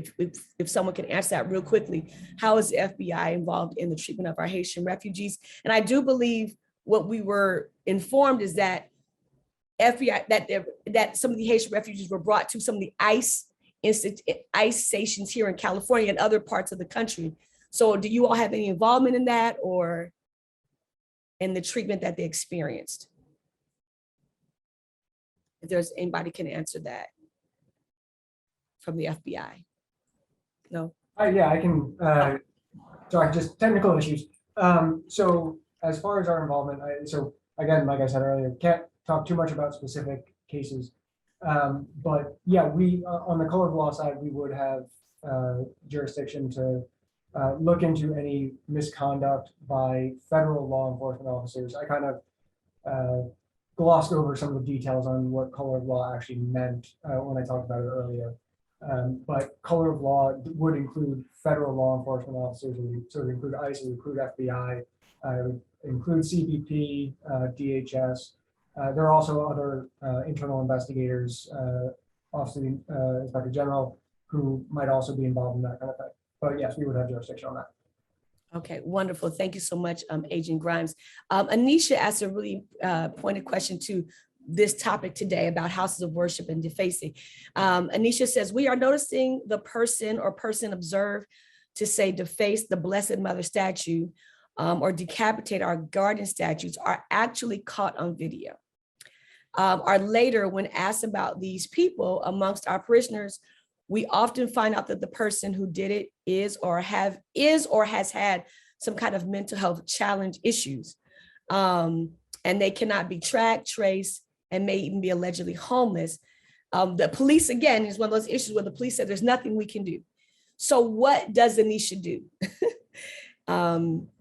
if someone can answer that real quickly. How is the FBI involved in the treatment of our Haitian refugees? And I do believe what we were informed is that FBI, that some of the Haitian refugees were brought to some of the ICE stations here in California and other parts of the country. So do you all have any involvement in that, or in the treatment that they experienced? If there's anybody can answer that from the FBI. No? Yeah, I can, sorry, just technical issues. So as far as our involvement, so again, like I said earlier, can't talk too much about specific cases. But yeah, we, on the color of law side, we would have jurisdiction to look into any misconduct by federal law enforcement officers. I kind of glossed over some of the details on what color of law actually meant when I talked about it earlier. But color of law would include federal law enforcement officers, so it would include ICE, it would include FBI, it would include CBP, DHS. There are also other internal investigators, Office of the Inspector General, who might also be involved in that kind of thing. But yes, we would have jurisdiction on that. Okay, wonderful. Thank you so much, Agent Grimes. Anisha asked a really pointed question to this topic today about houses of worship and defacing. Anisha says, we are noticing the person or person observed to say deface the Blessed Mother statue or decapitate our guardian statues are actually caught on video. Or later, when asked about these people amongst our parishioners, we often find out that the person who did it is or has had some kind of mental health challenge issues. And they cannot be tracked, traced, and may even be allegedly homeless. The police, again, is one of those issues where the police said there's nothing we can do. So what does Anisha do?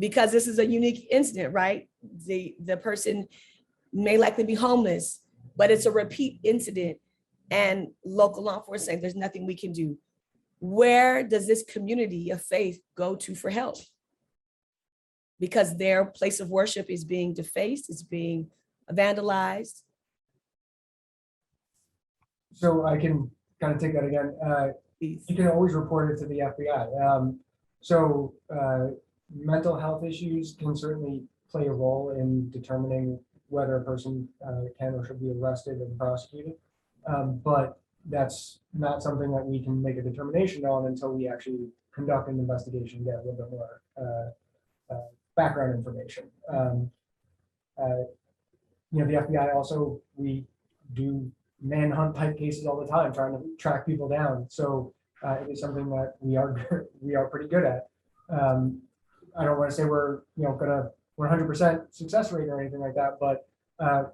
Because this is a unique incident, right? The person may likely be homeless, but it's a repeat incident. And local law enforcement saying there's nothing we can do. Where does this community of faith go to for help? Because their place of worship is being defaced, it's being vandalized. So I can kind of take that again. You can always report it to the FBI. Mental health issues can certainly play a role in determining whether a person can or should be arrested and prosecuted. But that's not something that we can make a determination on until we actually conduct an investigation, get a little bit more background information. The FBI also, we do manhunt type cases all the time, trying to track people down. So it is something that we are pretty good at. I don't want to say we're gonna 100% success rate or anything like that, but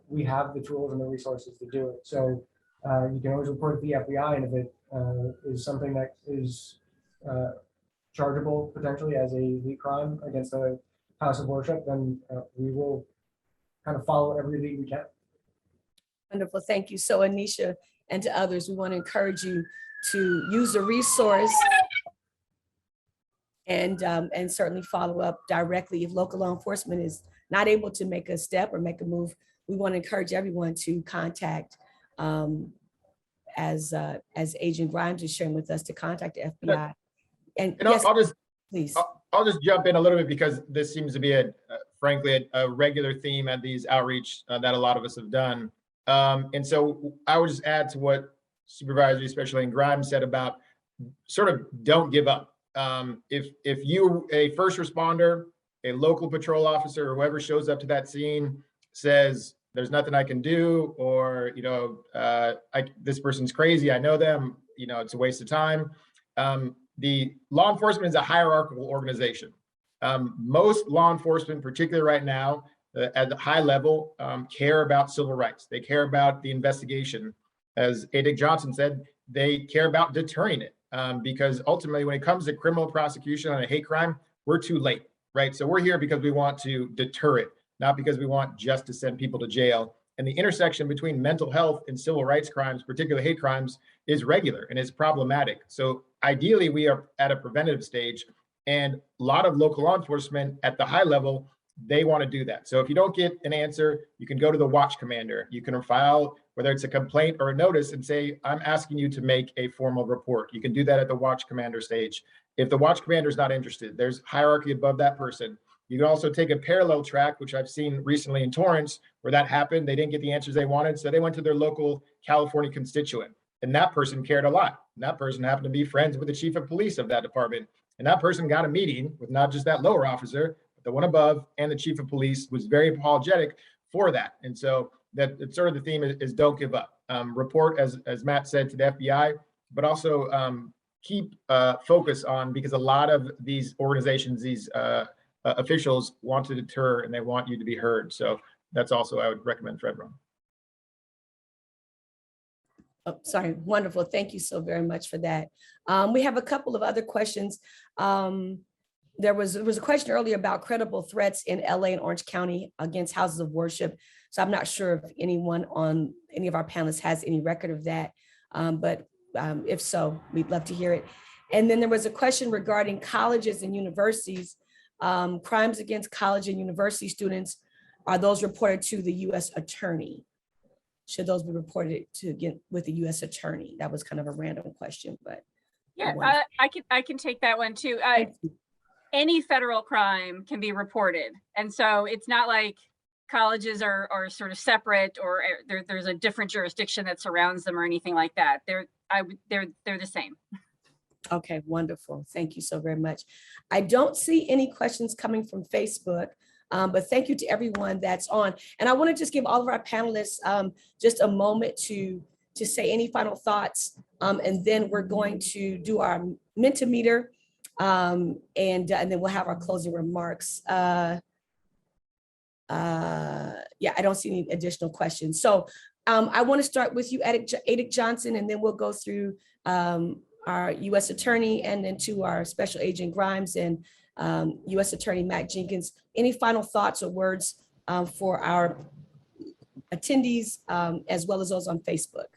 we have the tools and the resources to do it. So you can always report to the FBI, and if it is something that is chargeable potentially as a hate crime against a house of worship, then we will kind of follow every lead we can. Wonderful, thank you. So Anisha and to others, we want to encourage you to use the resource and certainly follow up directly if local law enforcement is not able to make a step or make a move. We want to encourage everyone to contact, as Agent Grimes is sharing with us, to contact the FBI. And yes, I'll just jump in a little bit because this seems to be frankly a regular theme at these outreach that a lot of us have done. And so I would just add to what Supervisor, especially in Grimes, said about sort of don't give up. If you, a first responder, a local patrol officer, or whoever shows up to that scene says, there's nothing I can do, or, this person's crazy, I know them, it's a waste of time. The law enforcement is a hierarchical organization. Most law enforcement, particularly right now, at the high level, care about civil rights. They care about the investigation. As Christy Johnson said, they care about deterring it. Because ultimately, when it comes to criminal prosecution on a hate crime, we're too late, right? So we're here because we want to deter it, not because we want just to send people to jail. And the intersection between mental health and civil rights crimes, particularly hate crimes, is regular and is problematic. So ideally, we are at a preventative stage, and a lot of local law enforcement at the high level, they want to do that. So if you don't get an answer, you can go to the watch commander. You can file, whether it's a complaint or a notice, and say, I'm asking you to make a formal report. You can do that at the watch commander stage. If the watch commander is not interested, there's hierarchy above that person. You can also take a parallel track, which I've seen recently in Torrance, where that happened. They didn't get the answers they wanted, so they went to their local California constituent. And that person cared a lot. And that person happened to be friends with the chief of police of that department. And that person got a meeting with not just that lower officer, but the one above, and the chief of police was very apologetic for that. And so that it's sort of the theme is don't give up. Report, as Matt said, to the FBI, but also keep focus on, because a lot of these organizations, these officials want to deter and they want you to be heard. So that's also I would recommend for everyone. Oh, sorry, wonderful. Thank you so very much for that. We have a couple of other questions. There was a question earlier about credible threats in LA and Orange County against houses of worship. So I'm not sure if anyone on any of our panelists has any record of that. But if so, we'd love to hear it. And then there was a question regarding colleges and universities. Crimes against college and university students, are those reported to the U.S. attorney? Should those be reported to again with the U.S. attorney? That was kind of a random question, but. Yeah, I can take that one too. Any federal crime can be reported. And so it's not like colleges are sort of separate, or there's a different jurisdiction that surrounds them or anything like that. They're the same. Okay, wonderful. Thank you so very much. I don't see any questions coming from Facebook, but thank you to everyone that's on. And I want to just give all of our panelists just a moment to say any final thoughts. And then we're going to do our Mentimeter, and then we'll have our closing remarks. Yeah, I don't see any additional questions. So I want to start with you, Edic Johnson, and then we'll go through our U.S. Attorney and then to our Special Agent Grimes and U.S. Attorney Matt Jenkins. Any final thoughts or words for our attendees as well as those on Facebook?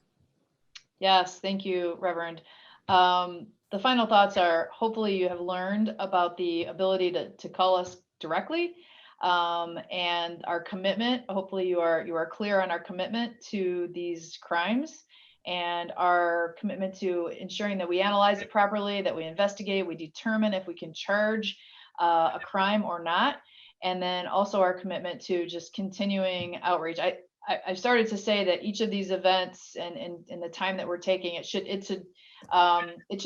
Yes, thank you, Reverend. The final thoughts are, hopefully you have learned about the ability to call us directly, and our commitment. Hopefully you are clear on our commitment to these crimes and our commitment to ensuring that we analyze it properly, that we investigate, we determine if we can charge a crime or not, and then also our commitment to just continuing outreach. I've started to say that each of these events and the time that we're taking, it should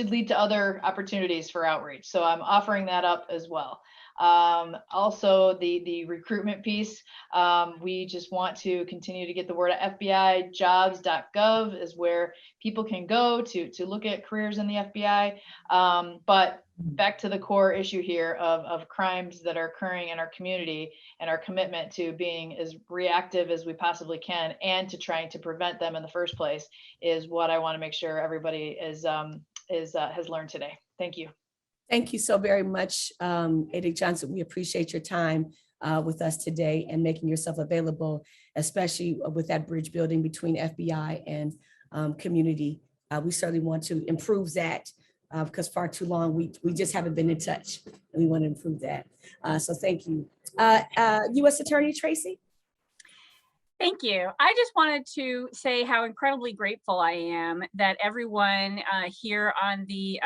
lead to other opportunities for outreach. So I'm offering that up as well. Also the recruitment piece, we just want to continue to get the word out. FBIjobs.gov is where people can go to look at careers in the FBI. But back to the core issue here of crimes that are occurring in our community, and our commitment to being as reactive as we possibly can and to trying to prevent them in the first place is what I want to make sure everybody has learned today. Thank you. Thank you so very much, Edic Johnson. We appreciate your time with us today and making yourself available, especially with that bridge building between FBI and community. We certainly want to improve that because far too long we just haven't been in touch, and we want to improve that. So thank you. U.S. Attorney Tracy. Thank you. I just wanted to say how incredibly grateful I am that everyone here on the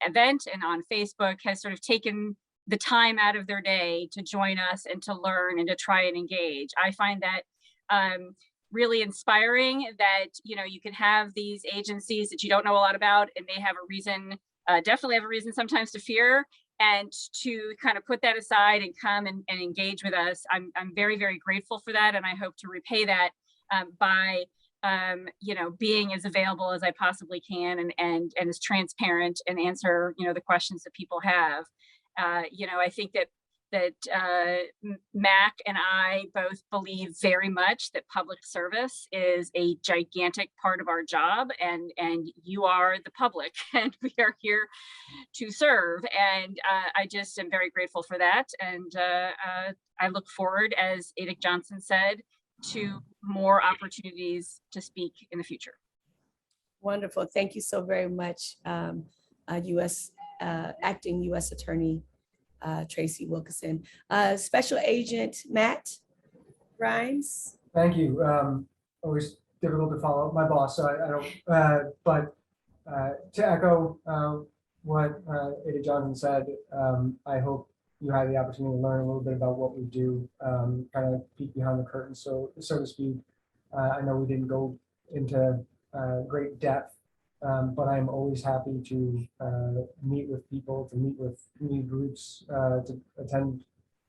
event and on Facebook has sort of taken the time out of their day to join us and to learn and to try and engage. I find that really inspiring that, you know, you can have these agencies that you don't know a lot about and may have a reason, definitely have a reason sometimes to fear, and to kind of put that aside and come and engage with us. I'm very, very grateful for that. And I hope to repay that by, you know, being as available as I possibly can and as transparent and answer, you know, the questions that people have. You know, I think that Mac and I both believe very much that public service is a gigantic part of our job, and you are the public and we are here to serve. And I just am very grateful for that. And I look forward, as Edic Johnson said, to more opportunities to speak in the future. Wonderful. Thank you so very much, Acting U.S. Attorney Tracy Wilkinson. Special Agent Matt Grimes. Thank you. Always difficult to follow my boss, so I don't, but to echo what Ada Johnson said, I hope you had the opportunity to learn a little bit about what we do, kind of peek behind the curtain, so to speak. I know we didn't go into great depth, but I'm always happy to meet with people, to meet with community groups, to attend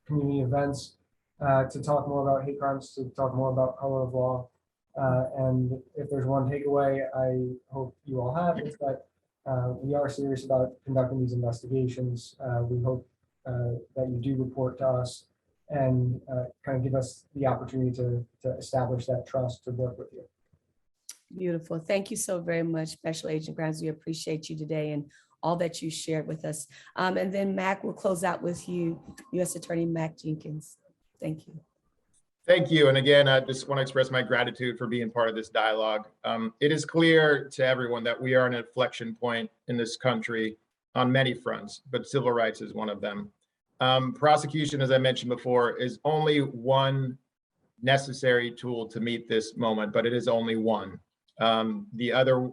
community events, to talk more about hate crimes, to talk more about color of law. And if there's one takeaway I hope you all have, is that We are serious about conducting these investigations. We hope that you do report to us and kind of give us the opportunity to establish that trust to work with you. Beautiful. Thank you so very much, Special Agent Grimes. We appreciate you today and all that you shared with us. And then Mac, will close out with you, U.S. Attorney Mac Jenkins. Thank you. Thank you. And again, I just want to express my gratitude for being part of this dialogue. It is clear to everyone that we are at an inflection point in this country on many fronts, but civil rights is one of them. Prosecution, as I mentioned before, is only one necessary tool to meet this moment, but it is only one. The other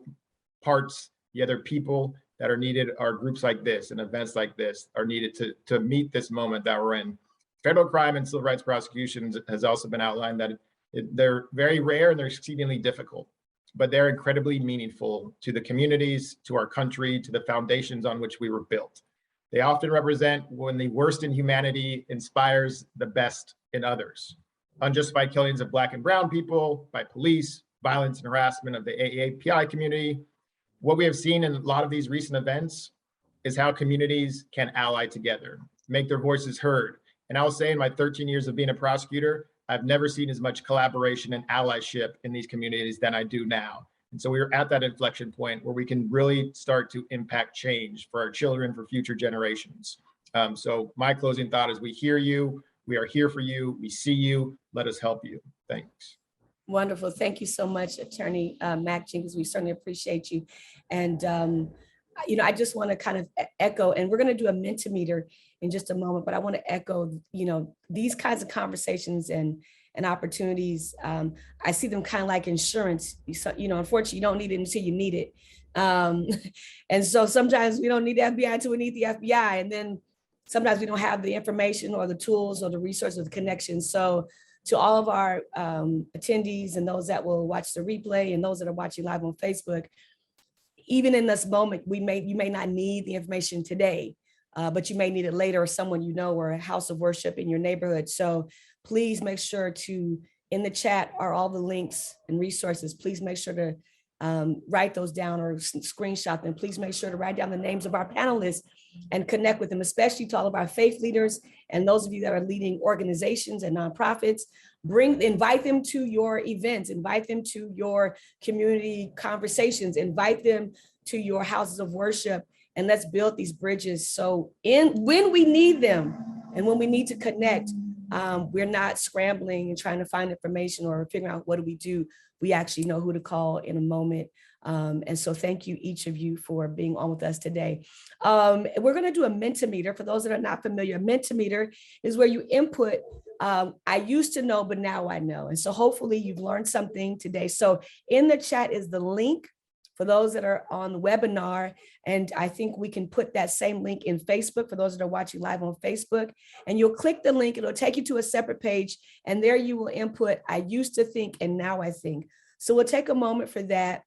parts, the other people that are needed are groups like this and events like this are needed to meet this moment that we're in. Federal crime and civil rights prosecutions has also been outlined that they're very rare and they're exceedingly difficult, but they're incredibly meaningful to the communities, to our country, to the foundations on which we were built. They often represent when the worst in humanity inspires the best in others. Unjustified killings of Black and brown people by police, violence and harassment of the AAPI community. What we have seen in a lot of these recent events is how communities can ally together, make their voices heard. And I'll say in my 13 years of being a prosecutor, I've never seen as much collaboration and allyship in these communities than I do now. And so we're at that inflection point where we can really start to impact change for our children, for future generations. So my closing thought is we hear you, we are here for you, we see you, let us help you. Thanks. Wonderful. Thank you so much, Attorney Mac Jenkins. We certainly appreciate you. And, I just want to kind of echo, and we're going to do a Mentimeter in just a moment, but I want to echo, these kinds of conversations and opportunities. I see them kind of like insurance. Unfortunately, you don't need it until you need it. And so sometimes we don't need the FBI until we need the FBI. And then sometimes we don't have the information or the tools or the resources or the connections. So to all of our attendees and those that will watch the replay and those that are watching live on Facebook, even in this moment, you may not need the information today, but you may need it later, or someone or a house of worship in your neighborhood. So please make sure to, in the chat are all the links and resources. Please make sure to write those down or screenshot them. Please make sure to write down the names of our panelists and connect with them, especially to all of our faith leaders and those of you that are leading organizations and nonprofits. Invite them to your events, invite them to your community conversations, invite them to your houses of worship, and let's build these bridges. So when we need them and when we need to connect, we're not scrambling and trying to find information or figuring out what do we do. We actually know who to call in a moment. And so thank you, each of you, for being on with us today. We're going to do a Mentimeter. For those that are not familiar, a Mentimeter is where you input, I used to know, but now I know. And so hopefully you've learned something today. So in the chat is the link for those that are on the webinar. And I think we can put that same link in Facebook for those that are watching live on Facebook. And you'll click the link, it'll take you to a separate page. And there you will input, I used to think, and now I think. So we'll take a moment for that.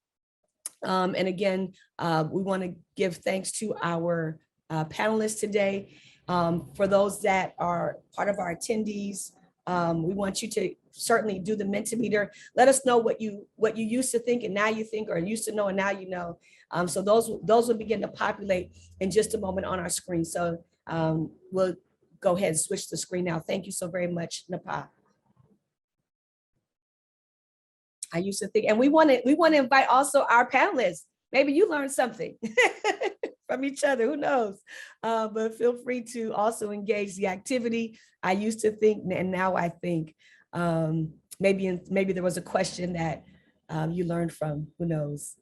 And again, we want to give thanks to our panelists today. For those that are part of our attendees, we want you to certainly do the Mentimeter. Let us know what you used to think and now you think, or used to know and now you know. So those will begin to populate in just a moment on our screen. So we'll go ahead and switch the screen now. Thank you so very much, Napa. I used to think, and we want to invite also our panelists. Maybe you learned something from each other, who knows? But feel free to also engage the activity. I used to think, and now I think. Maybe there was a question that you learned from, who knows?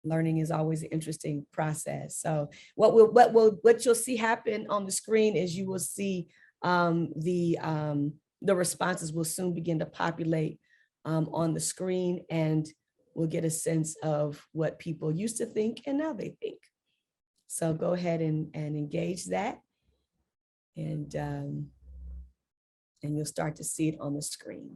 Learning is always an interesting process. So what you'll see happen on the screen is you will see the responses will soon begin to populate on the screen, and we'll get a sense of what people used to think and now they think. So go ahead and engage that, and you'll start to see it on the screen.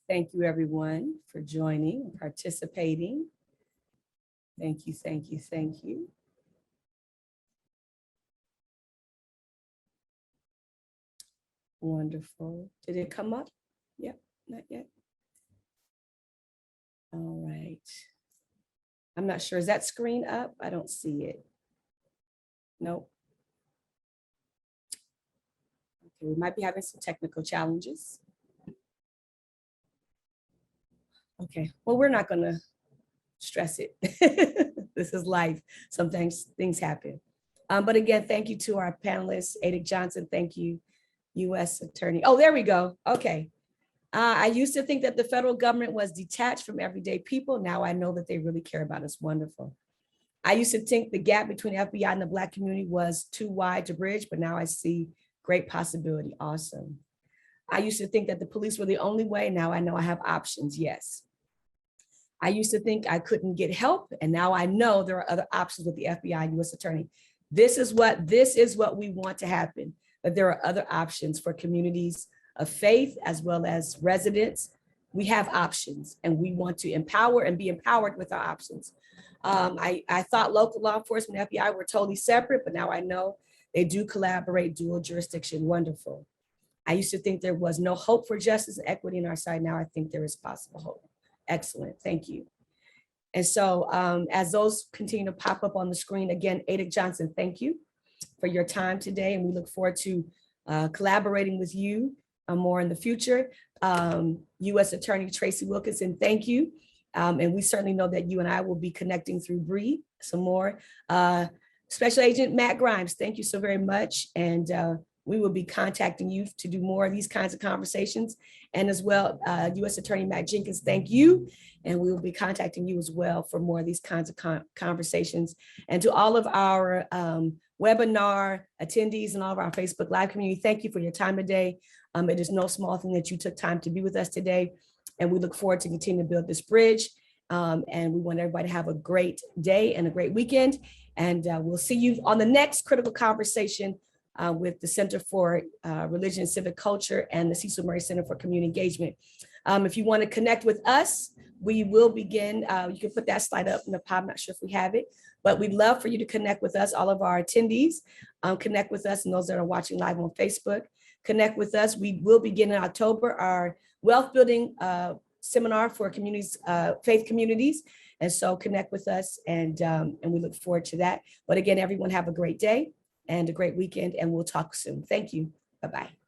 Thank you, everyone, for joining and participating. Thank you, thank you, thank you. Wonderful. Did it come up? Yep, not yet. All right. I'm not sure. Is that screen up? I don't see it. Nope. Okay, we might be having some technical challenges. Okay, well, we're not gonna stress it. This is life. Sometimes things happen. But again, thank you to our panelists, Ada Johnson. Thank you, U.S. Attorney. Oh, there we go. Okay. I used to think that the federal government was detached from everyday people. Now I know that they really care about us. Wonderful. I used to think the gap between FBI and the Black community was too wide to bridge, but now I see great possibility. Awesome. I used to think that the police were the only way. Now I know I have options. Yes. I used to think I couldn't get help, and now I know there are other options with the FBI and U.S. Attorney. This is what we want to happen, that there are other options for communities of faith as well as residents. We have options, and we want to empower and be empowered with our options. I thought local law enforcement and FBI were totally separate, but now I know they do collaborate, dual jurisdiction. Wonderful. I used to think there was no hope for justice and equity in our side. Now I think there is possible hope. Excellent, thank you. And so as those continue to pop up on the screen, again, Ada Johnson, thank you for your time today. And we look forward to collaborating with you more in the future. U.S. Attorney Tracy Wilkinson, thank you. And we certainly know that you and I will be connecting through Bree some more. Special Agent Matt Grimes, thank you so very much. And we will be contacting you to do more of these kinds of conversations. And as well, U.S. Attorney Matt Jenkins, thank you. And we will be contacting you as well for more of these kinds of conversations. And to all of our webinar attendees and all of our Facebook Live community, thank you for your time today. It is no small thing that you took time to be with us today. And we look forward to continue to build this bridge. And we want everybody to have a great day and a great weekend. And we'll see you on the next critical conversation with the Center for Religion and Civic Culture and the Cecil Murray Center for Community Engagement. If you want to connect with us, we will begin. You can put that slide up in the pop. I'm not sure if we have it, but we'd love for you to connect with us, all of our attendees. Connect with us and those that are watching live on Facebook. Connect with us. We will begin in October our wealth building seminar for communities, faith communities. And so connect with us and we look forward to that. But again, everyone have a great day and a great weekend, and we'll talk soon. Thank you. Bye-bye.